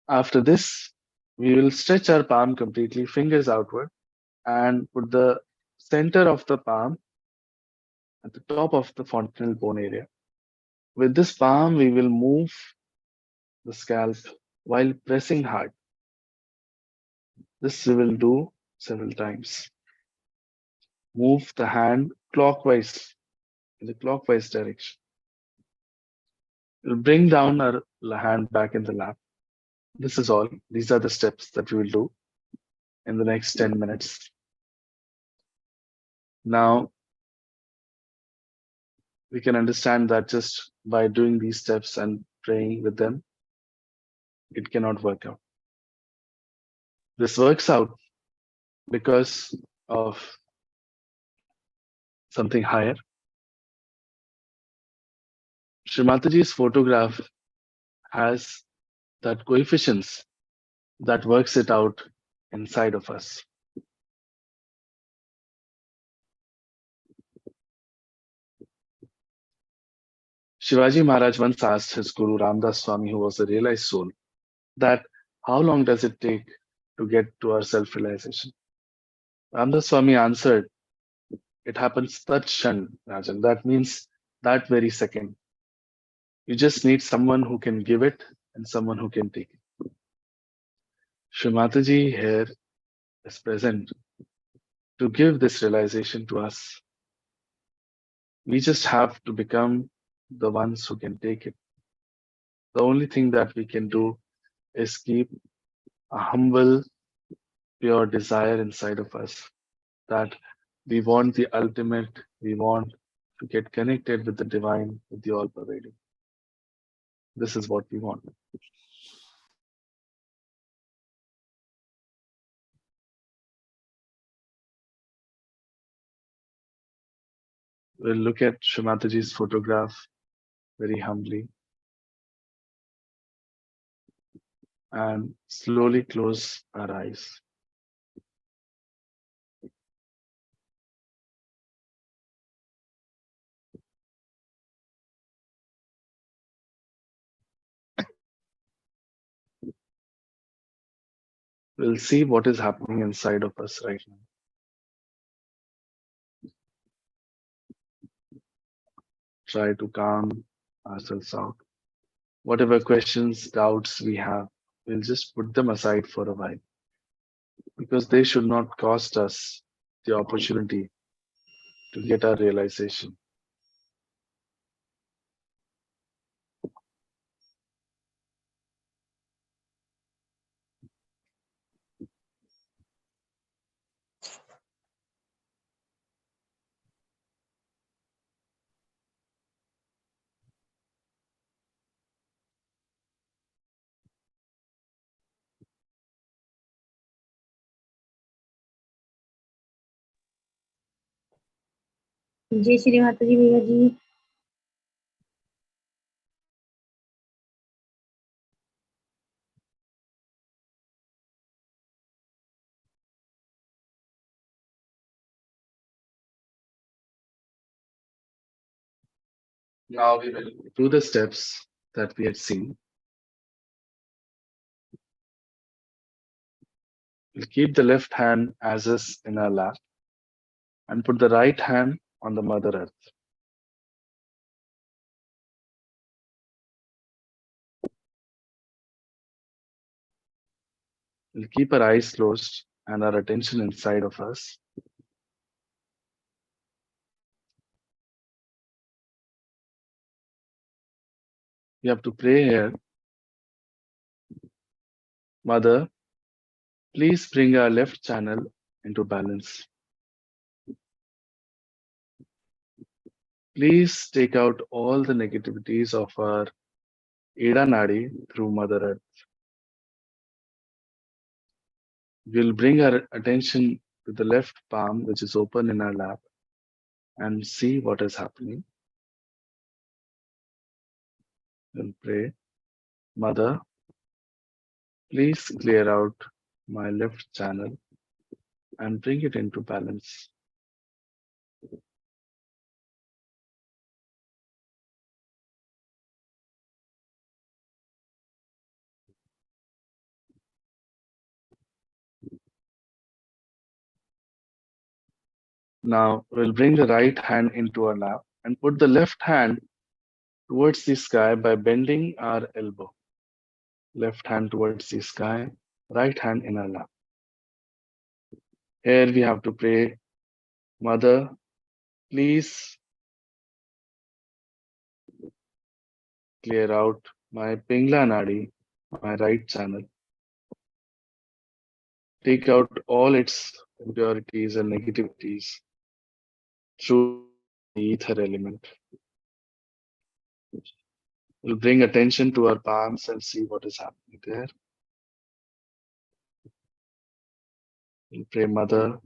After this, we will stretch our palm completely, fingers outward, and put the center of the palm at the top of the fontanel bone area. With this palm, we will move the scalp while pressing hard. This we will do several times. Move the hand clockwise in the clockwise direction. We'll bring down our hand back in the lap. This is all. These are the steps that we will do in the next 10 minutes. Now, we can understand that just by doing these steps and praying with them, it cannot work out. This works out because of something higher. Shree Mataji's photograph has that coefficients that works it out inside of us. Shivaji Maharaj once asked his Guru Ramdas Swami, who was a realized soul, that how long does it take to get to our self-realization? Ramdas Swami answered, it happens tat shan, Rajan. That means that very second. You just need someone who can give it and someone who can take it. Shree Mataji here is present to give this realization to us. We just have to become the ones who can take it. The only thing that we can do is keep a humble, pure desire inside of us that we want the ultimate, we want to get connected with the divine, with the all pervading. This is what we want. We'll look at Shree Mataji's photograph very humbly and slowly close our eyes. We'll see what is happening inside of us right now. Try to calm ourselves out. Whatever questions, doubts we have, we'll just put them aside for a while because they should not cost us the opportunity to get our realization. जय श्री माता जी भैया जी। Now we will do the steps that we had seen. We'll keep the left hand as is in our lap and put the right hand on the Mother Earth. We'll keep our eyes closed and our attention inside of us. We have to pray here. Mother, please bring our left channel into balance. Please take out all the negativities of our Ida Nadi through Mother Earth. We'll bring our attention to the left palm, which is open in our lap, and see what is happening. We'll pray, Mother, please clear out my left channel and bring it into balance. Now we'll bring the right hand into our lap and put the left hand towards the sky by bending our elbow. Left hand towards the sky, right hand in our lap. Here we have to pray, Mother, please clear out my Pingla Nadi, my right channel. Take out all its impurities and negativities through the ether element. We'll bring attention to our palms and see what is happening there. We'll pray, Mother,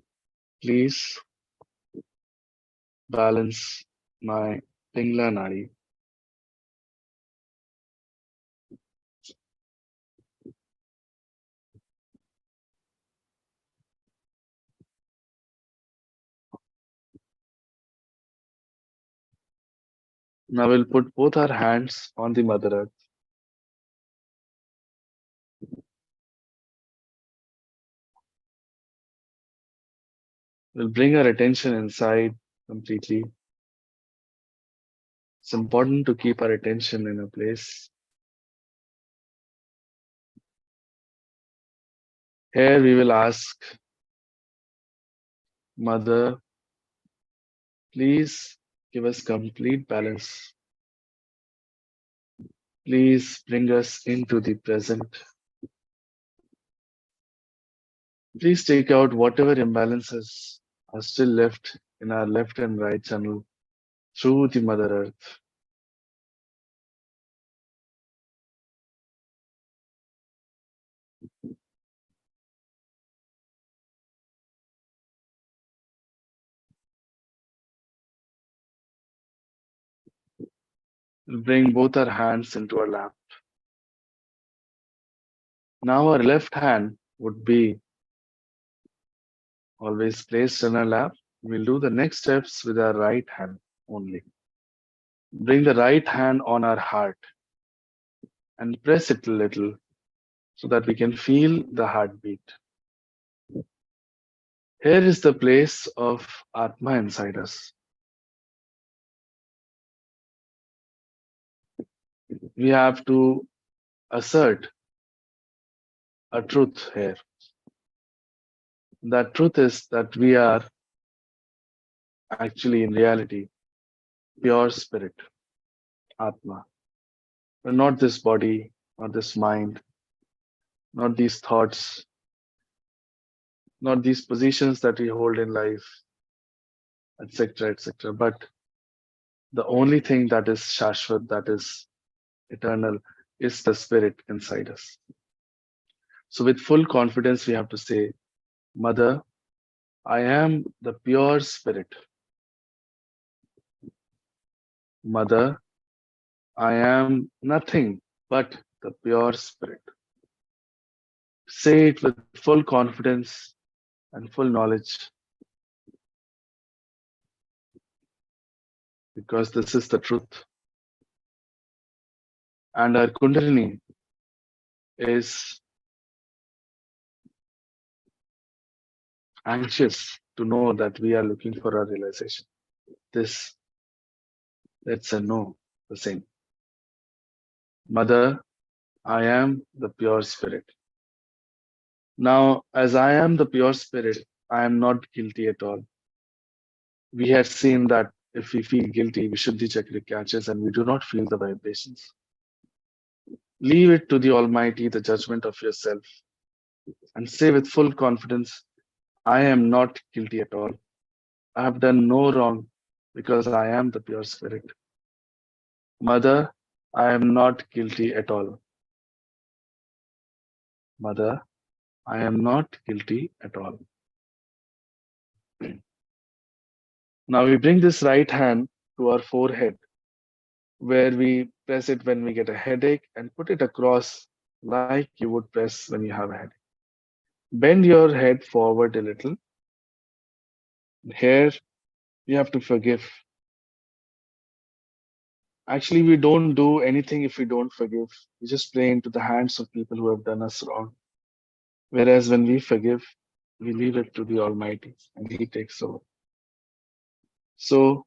please balance my Pingla Nadi. Now we'll put both our hands on the Mother Earth. We'll bring our attention inside completely. It's important to keep our attention in a place. Here we will ask, Mother, please give us complete balance Please bring us into the present. Please take out whatever imbalances are still left in our left and right channel through the Mother Earth. We'll bring both our hands into our lap. Now our left hand would be always placed in our lap. We'll do the next steps with our right hand only. Bring the right hand on our heart and press it a little so that we can feel the heartbeat. Here is the place of Atma inside us. We have to assert a truth here. That truth is that we are actually in reality pure spirit, Atma. We're not this body, not this mind, not these thoughts, not these positions that we hold in life, etc., etc. But the only thing that is Shashwat, that is eternal, is the spirit inside us. So, with full confidence, we have to say, Mother, I am the pure spirit. Mother, I am nothing but the pure spirit. Say it with full confidence and full knowledge, because this is the truth. And our Kundalini is anxious to know that we are looking for our realization. This lets her know the same. Mother, I am the pure spirit. Now, as I am the pure spirit, I am not guilty at all. We had seen that if we feel guilty, Vishuddhi Chakra catches and we do not feel the vibrations. Leave it to the Almighty, the judgment of yourself, and say with full confidence, I am not guilty at all. I have done no wrong because I am the pure spirit. Mother, I am not guilty at all. Mother, I am not guilty at all. Now we bring this right hand to our forehead, where we press it when we get a headache, and put it across like you would press when you have a headache. Bend your head forward a little. Here, you have to forgive. Actually, we don't do anything if we don't forgive. We just play into the hands of people who have done us wrong. Whereas when we forgive, we leave it to the Almighty and He takes over. So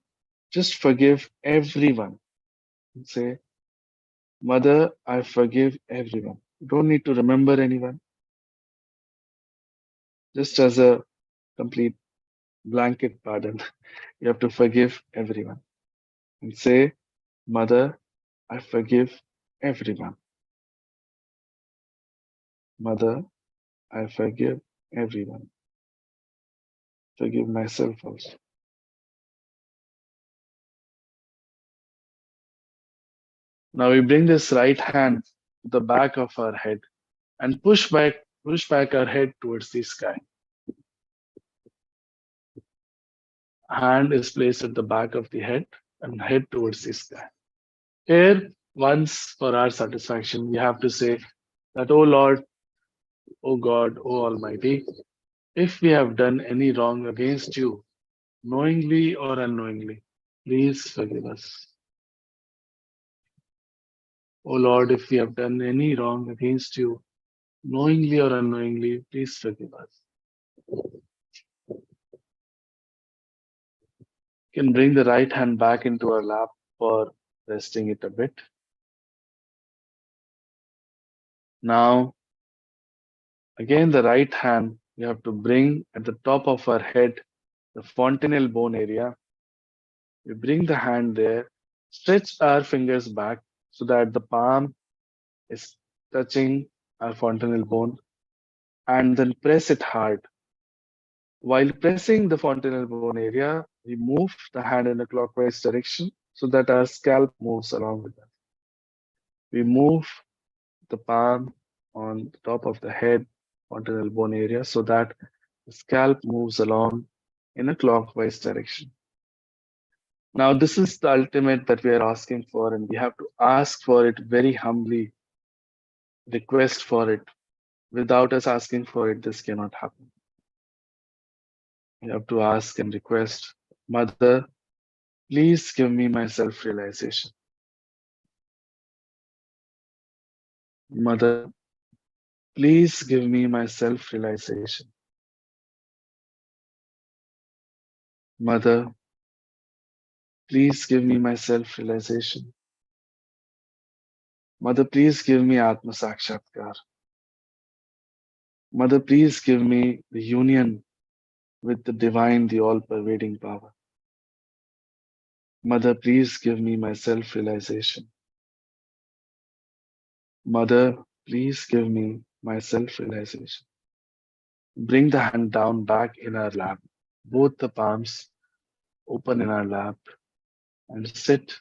just forgive everyone. Say, Mother, I forgive everyone. You don't need to remember anyone. Just as a complete blanket pardon, you have to forgive everyone. And say, Mother, I forgive everyone. Mother, I forgive everyone. Forgive myself also. Now we bring this right hand to the back of our head and push back our head towards the sky. Hand is placed at the back of the head and head towards the sky. Here, once for our satisfaction, we have to say that, O Lord, O God, O Almighty, if we have done any wrong against you, knowingly or unknowingly, please forgive us. O Lord, if we have done any wrong against you, knowingly or unknowingly, please forgive us. We can bring the right hand back into our lap for resting it a bit. Now, again, the right hand we have to bring at the top of our head, the fontanel bone area. We bring the hand there, stretch our fingers back so that the palm is touching our fontanel bone, and then press it hard. While pressing the fontanel bone area, we move the hand in a clockwise direction so that our scalp moves along with it. We move the palm on the top of the head, fontanel bone area, so that the scalp moves along in a clockwise direction. Now, this is the ultimate that we are asking for, and we have to ask for it very humbly, request for it. Without us asking for it, this cannot happen. We have to ask and request, Mother, please give me my self realization. Mother, please give me my self realization. Mother, please give me my self realization. Mother, please give me Atma Sakshatkar. Mother, please give me the union with the divine, the all pervading power. Mother, please give me my self realization. Mother, please give me my self realization. Bring the hand down back in our lap, both the palms open in our lap, and sit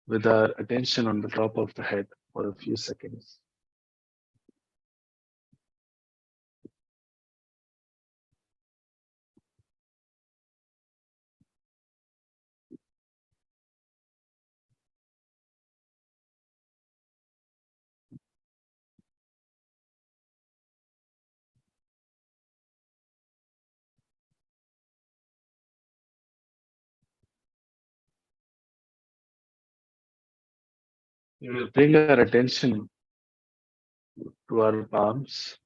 with our attention on the top of the head for a few seconds. We will bring our attention to our palms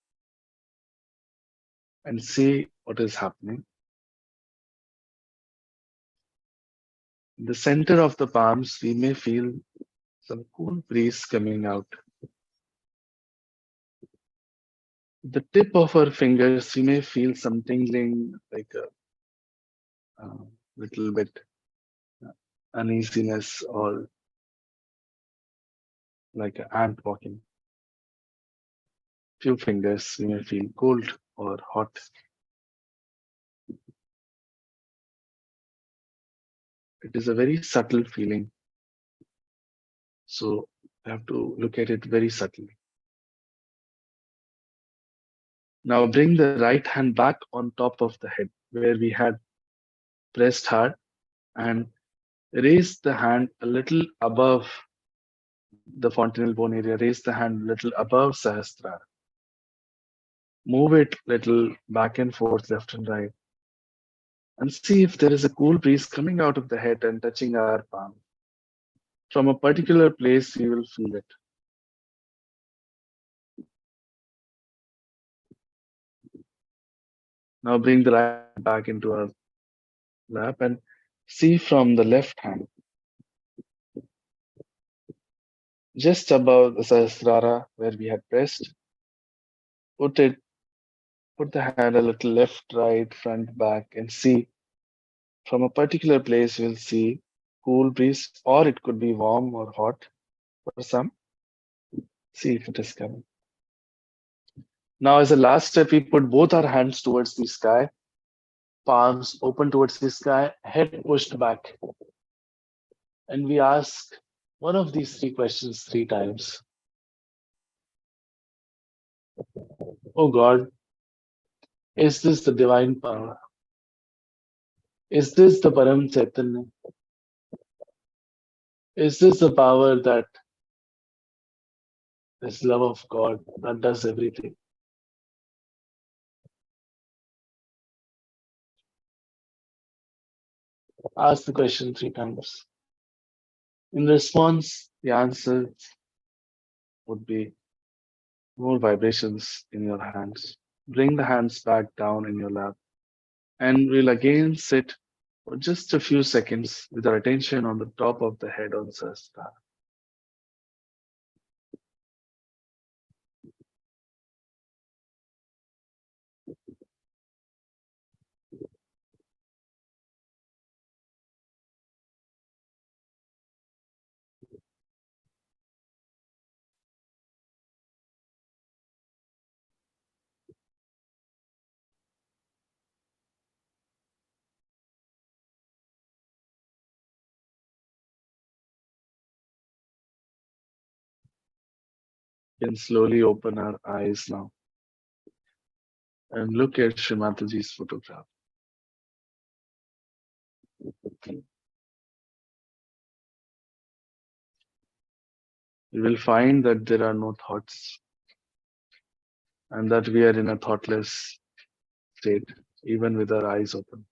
and see what is happening. In the center of the palms, we may feel some cool breeze coming out. The tip of our fingers, we may feel some tingling, like a little bit uneasiness or like an ant walking. Few fingers, we may feel cold or hot. It is a very subtle feeling. So you have to look at it very subtly. Now bring the right hand back on top of the head where we had pressed hard, and raise the hand a little above the fontanel bone area. Raise the hand a little above Sahasrara. Move it little back and forth, left and right, and see if there is a cool breeze coming out of the head and touching our palm. From a particular place, we will feel it. Now bring the right back into our lap and see from the left hand, just above the Sahasrara where we had pressed. Put the hand a little left, right, front, back, and see from a particular place. We'll see cool breeze, or it could be warm or hot for some. See if it is coming. Now, as a last step, we put both our hands towards the sky, palms open towards the sky, head pushed back. And we ask one of these three questions 3 times. Oh God, is this the divine power? Is this the Param Chaitanya? Is this the power that is love of God that does everything? Ask the question 3 times. In response, the answer would be more vibrations in your hands. Bring the hands back down in your lap, and we'll again sit for just a few seconds with our attention on the top of the head on Sahasrara. can slowly open our eyes now and look at Shree Mataji's photograph. You will find that there are no thoughts and that we are in a thoughtless state, even with our eyes open.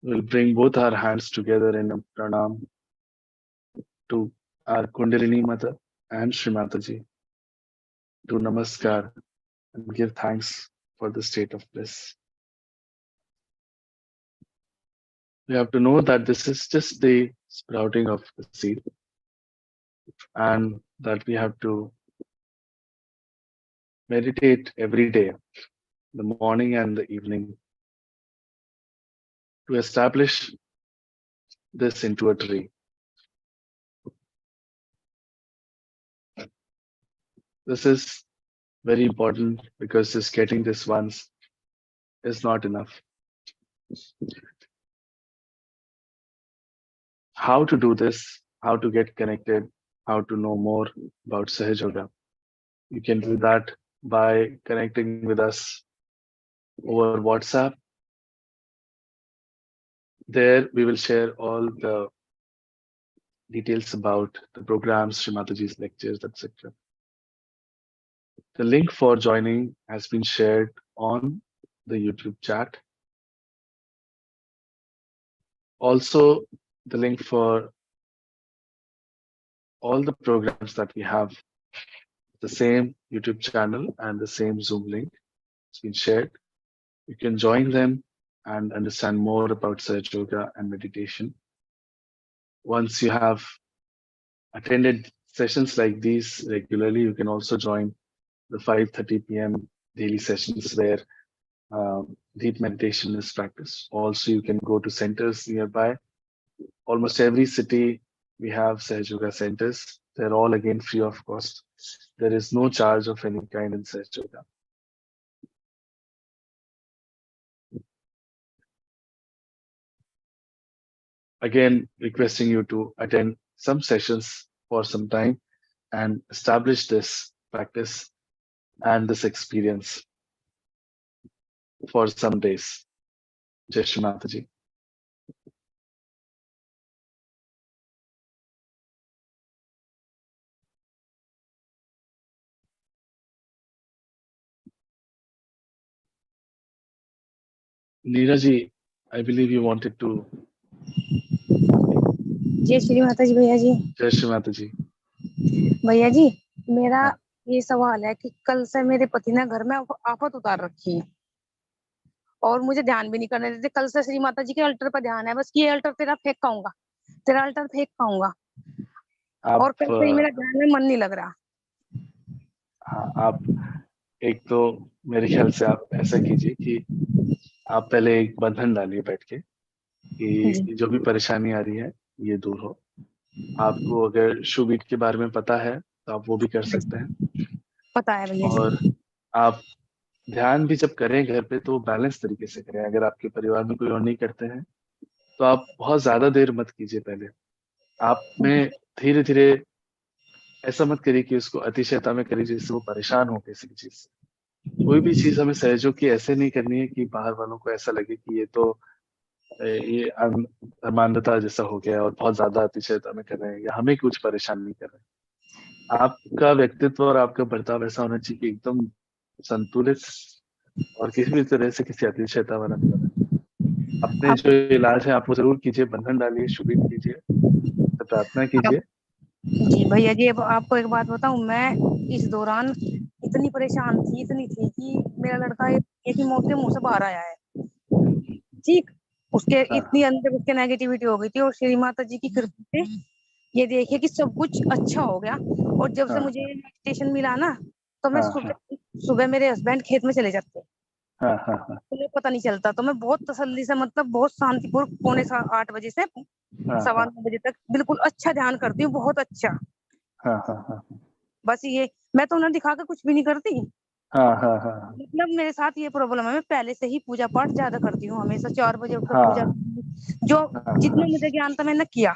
We'll bring both our hands together in a pranam to our Kundalini Mother and Shree Mataji. Do namaskar and give thanks for the state of bliss. We have to know that this is just the sprouting of the seed and that we have to meditate every day, the morning and the evening, to establish this into a tree. This is very important because just getting this once is not enough. How to do this, how to get connected, how to know more about Sahaja. You can do that by connecting with us over WhatsApp. There we will share all the details about the programs, Shree Mataji's lectures, etc. The link for joining has been shared on the YouTube chat. Also, the link for all the programs that we have, the same YouTube channel and the same Zoom link has been shared. You can join them and understand more about Sahaja Yoga and meditation. Once you have attended sessions like these regularly, you can also join the 5:30 p.m. daily sessions where deep meditation is practiced. Also, you can go to centers nearby. Almost every city we have Sahaja Yoga centers. They're all again free of cost. There is no charge of any kind in Sahaja Yoga. Again, requesting you to attend some sessions for some time and establish this practice and this experience for some days. Jai Shri Mataji. Neeraji, I believe you wanted to. जय श्री माता जी भैया जी। Jai Shri Mataji. भैया जी मेरा हाँ। ये सवाल है कि कल से मेरे पति ने घर में आफत उतार रखी है और मुझे ध्यान भी नहीं करने देते। कल से श्री माता जी के अल्टर पर ध्यान है, बस ये अल्टर तेरा फेंक पाऊंगा, तेरा अल्टर फेंक पाऊंगा। और कल से ही मेरा ध्यान में मन नहीं लग रहा। हाँ, आप एक तो मेरे ख्याल से आप ऐसा कीजिए कि आप पहले एक बंधन डालिए बैठ के कि जो भी परेशानी आ रही है ये दूर हो। आपको अगर शुभीट के बारे में पता है तो आप वो भी कर सकते हैं। पता है भैया जी। और आप ध्यान भी जब करें घर पे तो बैलेंस तरीके से करें। अगर आपके परिवार में कोई और नहीं करते हैं तो आप बहुत ज्यादा देर मत कीजिए। पहले आप में धीरे धीरे ऐसा मत करिए कि उसको अतिशयता में करिए जिससे वो परेशान हो किसी भी चीज से। कोई भी चीज हमें सहयोग की ऐसे नहीं करनी है कि बाहर वालों को ऐसा लगे कि ये तो ये अमानता जैसा हो गया और बहुत ज्यादा अतिशयता में कर रहे हैं या हमें कुछ परेशान नहीं कर रहे हैं। आपका व्यक्तित्व और आपका बर्ताव ऐसा होना चाहिए कि एकदम संतुलित और किसी भी तरह से किसी अतिशयता वाला नहीं होना। अपने जो इलाज है आप वो जरूर कीजिए, बंधन डालिए, शुभित कीजिए, प्रार्थना कीजिए। जी भैया जी, अब आपको एक बात बताऊं, मैं इस दौरान इतनी परेशान थी, इतनी थी कि मेरा लड़का एक ही मौत के मुंह से बाहर आया है। ठीक, उसके इतनी अंदर उसके नेगेटिविटी हो गई थी और श्री माता जी की कृपा से ये देखिए कि सब कुछ अच्छा हो गया। और जब से मुझे मेडिटेशन मिला ना तो मैं सुबह मेरे हस्बैंड खेत में चले जाते हाँ हाँ हाँ तुम्हें पता नहीं चलता। तो मैं बहुत तसल्ली से, मतलब बहुत शांतिपूर्वक, 8:45 से हाँ सवा हाँ 9 बजे तक बिल्कुल अच्छा ध्यान करती हूँ, बहुत अच्छा। हाँ हाँ हाँ बस ये, मैं तो उन्हें दिखा के कुछ भी नहीं करती। हाँ हाँ हाँ मतलब मेरे साथ ये प्रॉब्लम है, मैं पहले से ही पूजा पाठ ज्यादा करती हूँ, हमेशा 4 बजे उठकर पूजा हाँ करती हूँ। जो हाँ जितना मुझे ज्ञान था मैंने किया।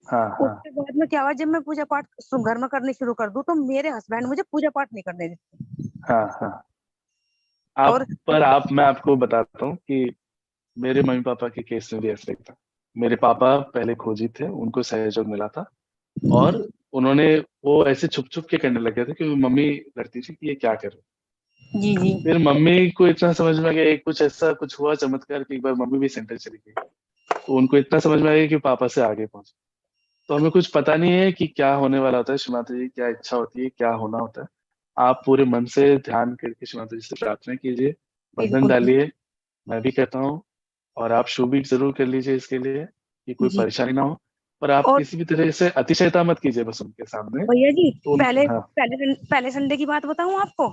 हाँ हाँ उसके बाद में क्या हुआ, जब मैं पूजा पाठ घर में करनी शुरू कर दूं, तो मेरे हस्बैंड मुझे पूजा पाठ नहीं करने देते। हाँ हाँ। और मैं आपको बताता हूँ कि मेरे मम्मी पापा के केस में भी ऐसा ही था। मेरे पापा पहले खोजी थे, उनको सहयोग मिला था, और उन्होंने वो ऐसे छुप छुप के करने लगे थे, क्योंकि मम्मी डरती थी कि ये क्या कर रहे हैं। जी जी फिर मम्मी को इतना समझ में आ गया, एक कुछ ऐसा कुछ हुआ चमत्कार कि एक बार मम्मी भी सेंटर चली गई, तो उनको इतना समझ में आ गया कि पापा से आगे पहुंचे। तो हमें कुछ पता नहीं है कि क्या होने वाला होता है, श्री माता जी क्या इच्छा होती है, क्या होना होता है। आप पूरे मन से ध्यान करके श्री माता जी से प्रार्थना कीजिए, बंधन बिल्कुल डालिए। मैं भी कहता हूँ, और आप शुभ भी जरूर कर लीजिए इसके लिए, कि कोई जी। परेशानी ना हो। पर आप और किसी भी तरह से अतिशयता मत कीजिए बस उनके सामने। भैया जी, तो पहले हाँ पहले संडे की बात बताऊं आपको।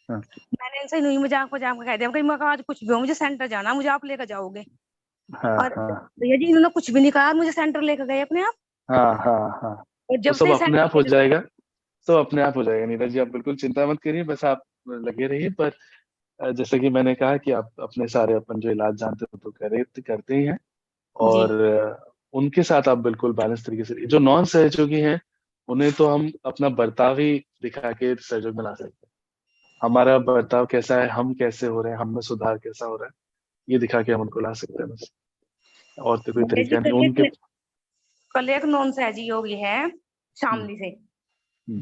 हाँ मैंने इनसे नहीं, मजाक मजाक में कह दिया, कहीं मैं कहा आज कुछ भी हो, मुझे सेंटर जाना, मुझे आप लेकर जाओगे। हाँ और हाँ भैया जी इन्होंने कुछ भी नहीं कहा, मुझे सेंटर लेकर गए अपने आप। हाँ हाँ हाँ। और वो जब सब से अपने आप सेंटर हो लेकर, जाएगा। सब अपने आप हो जाएगा नीरज जी, आप बिल्कुल चिंता मत करिए, बस आप लगे रहिए। पर जैसे कि मैंने कहा कि आप अपने सारे अपन जो इलाज जानते हो तो करते ही हैं। जी और उनके साथ आप बिल्कुल बैलेंस तरीके से, जो नॉन सहयोगी हैं उन्हें तो हम अपना बर्ताव ही दिखा के सहयोग में ला सकते हैं। हमारा बर्ताव कैसा है, हम कैसे हो रहे हैं, हम में सुधार कैसा हो रहा है, ये दिखा के हम उनको ला सकते हैं बस। और तो कोई भैया जी, तरीका नहीं उनके। कल एक नॉन सहजी योगी है हम्म, शामली से, हम्म,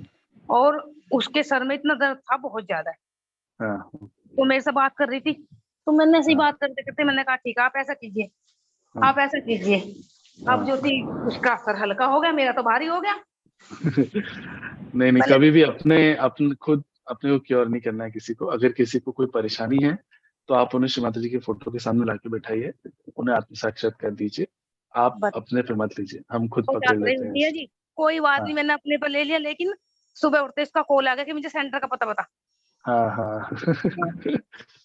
और उसके सर में इतना दर्द था बहुत ज्यादा। हाँ तो मेरे से बात कर रही थी, तो मैंने ऐसी हाँ बात करते करते मैंने कहा ठीक है, आप ऐसा कीजिए, हाँ आप ऐसा कीजिए। अब जो हाँ। थी, उसका सर हल्का हो गया, मेरा तो भारी हो गया। नहीं नहीं, मैंने, कभी भी अपने अपने खुद अपने को क्योर नहीं करना है किसी को। अगर किसी को कोई परेशानी है तो आप उन्हें श्री माता जी के फोटो के सामने लाके बैठाइए, उन्हें आत्म साक्षात कर दीजिए। आप बस अपने पे मत लीजिए, हम खुद मजाक पकड़ रही लेते हैं होती है इसे। जी, कोई बात नहीं, हाँ मैंने अपने पर ले लिया। लेकिन सुबह उठते इसका कॉल आ गया कि मुझे सेंटर का पता बता। हाँ हाँ। हाँ।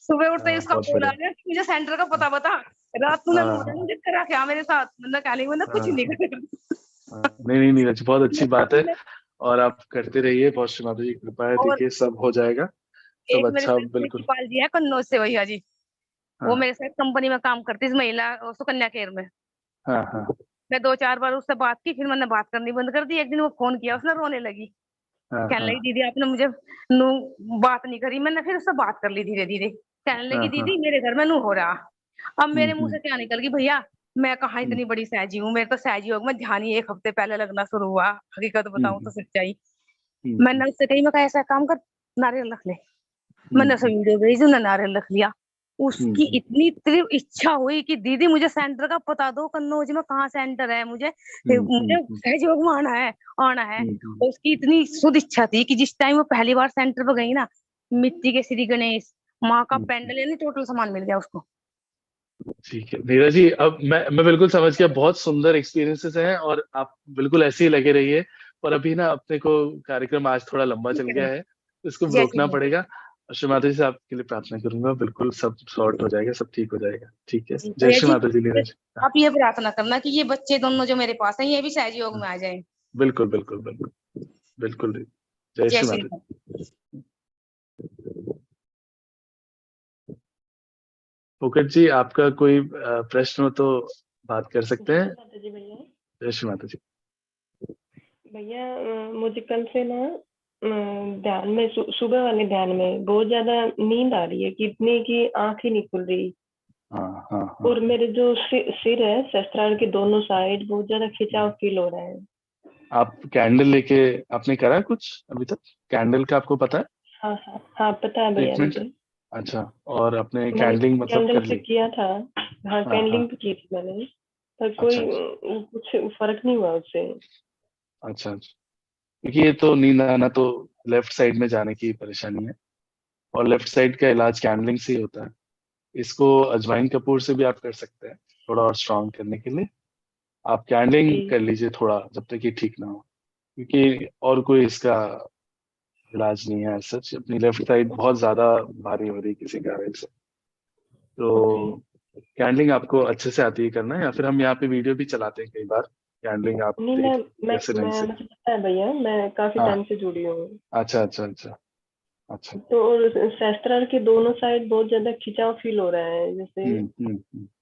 सुबह उठते ही हाँ, उसका बहुत कॉल आ बढ़िया। गया कि मुझे सेंटर का पता बता। रात तूने हाँ मुझे हाँ मुझे करा क्या मेरे साथ, मैंने कहा नहीं, मैंने कुछ नहीं हाँ करा। हाँ। नहीं नहीं नीरज, बहुत अच्छी बात है। मैंने- और आप करते रहिए, बहुत श्री माता जी की कृपा है, और देखिए सब हो जाएगा। सब एक मेरे अच्छा, साथ बिल्कुल। प्रिंसिपल जी है कन्नौज से, भैया जी, वो हाँ मेरे साथ कंपनी में काम करती है, इस महिला और सुकन्या केयर में। हाँ हाँ मैं 2-4 बार उससे बात की, फिर मैंने बात करनी बंद कर दी। एक दिन वो फोन किया, उसने रोने लगी, हाँ कहने हाँ लगी दीदी आपने मुझे नू बात नहीं करी। मैंने फिर उससे बात कर ली धीरे धीरे। कहने हाँ लगी हाँ। दीदी मेरे घर में नू हो रहा। अब मेरे मुंह हम्म। से क्या निकल गई, भैया मैं कहाँ हम्म इतनी बड़ी सहजी हूँ, मेरे तो सहजी योग में ध्यान ही 1 हफ्ते पहले लगना शुरू हुआ। हकीकत बताऊं तो हम्म सच्चाई, हम्म मैंने उससे कही, मैं कहा ऐसा काम कर, नारियल रख ले। मैंने उसे हम्म वीडियो भेजी, उसने नारियल रख लिया। उसकी हम्म इतनी तीव्र इच्छा हुई कि दीदी मुझे सेंटर का पता दो, कन्नौज में कहाँ सेंटर है, मुझे मुझे हम्म सहयोग में आना है, आना है। हम्म। और उसकी इतनी शुद्ध इच्छा थी कि जिस टाइम वो पहली बार सेंटर पर गई ना, मिट्टी के श्री गणेश, माँ का हम्म। पेंडल, यानी टोटल सामान मिल गया उसको। ठीक है नीरज जी, अब मैं बिल्कुल समझ गया, बहुत सुंदर एक्सपीरियंसेस हैं, और आप बिल्कुल ऐसे ही लगे रहिए। पर अभी ना अपने को कार्यक्रम आज थोड़ा लंबा चल ठीक है, गया है, तो इसको जय श्री रोकना राम। पड़ेगा। और श्री माता जी से आपके लिए प्रार्थना करूंगा, बिल्कुल सब सॉर्ट हो जाएगा, सब ठीक हो जाएगा। ठीक है, जी जय भैया श्री जी, माता जी नीरज। हाँ, आप ये प्रार्थना करना कि ये बच्चे दोनों जो मेरे पास हैं, ये भी सहयोग हाँ, में आ जाए। बिल्कुल बिल्कुल बिल्कुल बिल्कुल। जय जय श्री श्री माता राम। जी। फुकट जी, आपका कोई प्रश्न हो तो बात कर सकते जय हैं। श्री माता जी भैया। जय श्री माता जी। भैया मुझे कल से ना ध्यान में सुबह वाले ध्यान में बहुत ज्यादा नींद आ रही है, कि इतनी की आंख ही नहीं खुल रही। हाँ हाँ हाँ। और मेरे जो सिर है, सहस्त्रार के दोनों साइड बहुत ज्यादा खिंचाव फील हो रहा है। आप कैंडल लेके आपने करा कुछ अभी तक? कैंडल का आपको पता है हाँ हाँ हाँ, पता है भैया ट्रीटमेंट? मुझे। अच्छा, और आपने मैंने कैंडलिंग मतलब कैंडल कर पे ली? किया था। हाँ, हाँ हाँ। कैंडलिंग भी की थी मैंने, पर अच्छा कोई अच्छा कुछ फर्क नहीं हुआ उससे। अच्छा अच्छा। क्योंकि ये तो नींद आना तो लेफ्ट साइड में जाने की परेशानी है, और लेफ्ट साइड का इलाज कैंडलिंग से ही होता है। इसको अजवाइन कपूर से भी आप कर सकते हैं, थोड़ा और स्ट्रांग करने के लिए। आप कैंडलिंग जी कर लीजिए थोड़ा, जब तक ये ठीक ना हो, क्योंकि और कोई इसका इलाज नहीं है सच। अपनी लेफ्ट साइड बहुत ज्यादा भारी हो रही है किसी कारण से। तो कैंडलिंग आपको अच्छे से आती है करना, या फिर हम यहाँ पे वीडियो भी चलाते हैं कई बार, कैंडलिंग आप नहीं, देख मैं कैसे ढंग से। मुझे पता है भैया, मैं काफी हाँ, टाइम से जुड़ी हूँ। अच्छा अच्छा अच्छा अच्छा। तो सहस्त्रार के दोनों साइड बहुत ज्यादा खिंचाव फील हो रहा है, जैसे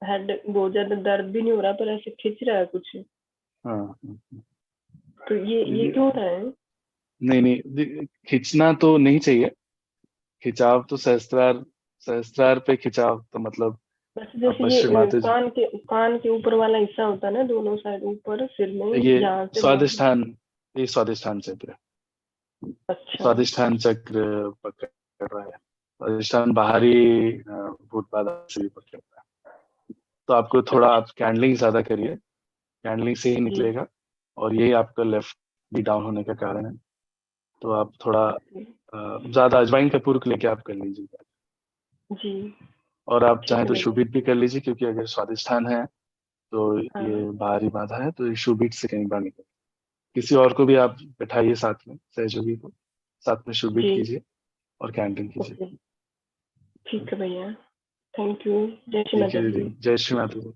हेड बहुत ज्यादा दर्द भी नहीं हो रहा, पर ऐसे खिंच रहा है कुछ। हाँ तो ये क्यों हो रहा है? नहीं नहीं, खींचना तो नहीं चाहिए। खिंचाव तो सहस्त्रार, सहस्त्रार पे खिंचाव तो मतलब बस जैसे अब ये श्री माता जी, कान के ऊपर वाला हिस्सा होता है ना, दोनों साइड ऊपर सिर में, ये यहाँ से वहां। स्वादिष्ठान, ये स्वादिष्ठान चक्र, अच्छा। स्वादिष्ठान चक्र पकड़ रहा है। स्वादिष्ठान बाहरी भूत बाधा से भी पकड़ता है। तो आपको थोड़ा, आप कैंडलिंग ज्यादा करिए, कैंडलिंग से ही जी निकलेगा। और यही आपका लेफ्ट भी डाउन होने का कारण है। तो आप थोड़ा ज्यादा अजवाइन का पूर्क लेके आप कर लीजिए। जी। और आप ठीक चाहें है तो भैया। शुभित भी कर लीजिए, क्योंकि अगर स्वादिष्ठान है तो ये हाँ बाहरी बाधा है, तो ये शुभित से कहीं बाहर निकल। किसी और को भी आप बैठाइए साथ में, सहयोगी को साथ में शुभित जी। कीजिए और कैंडलिंग कीजिए। ओके, ठीक है भैया। Thank you. जय श्री ठीक है माता दीदी, दी। जय श्री माता दी।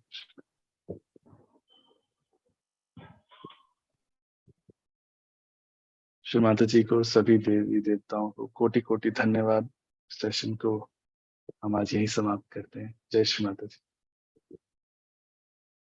श्री माता जी को, सभी देवी देवताओं को कोटि कोटि धन्यवाद। सेशन को हम आज यही समाप्त करते हैं। जय श्री माता जी।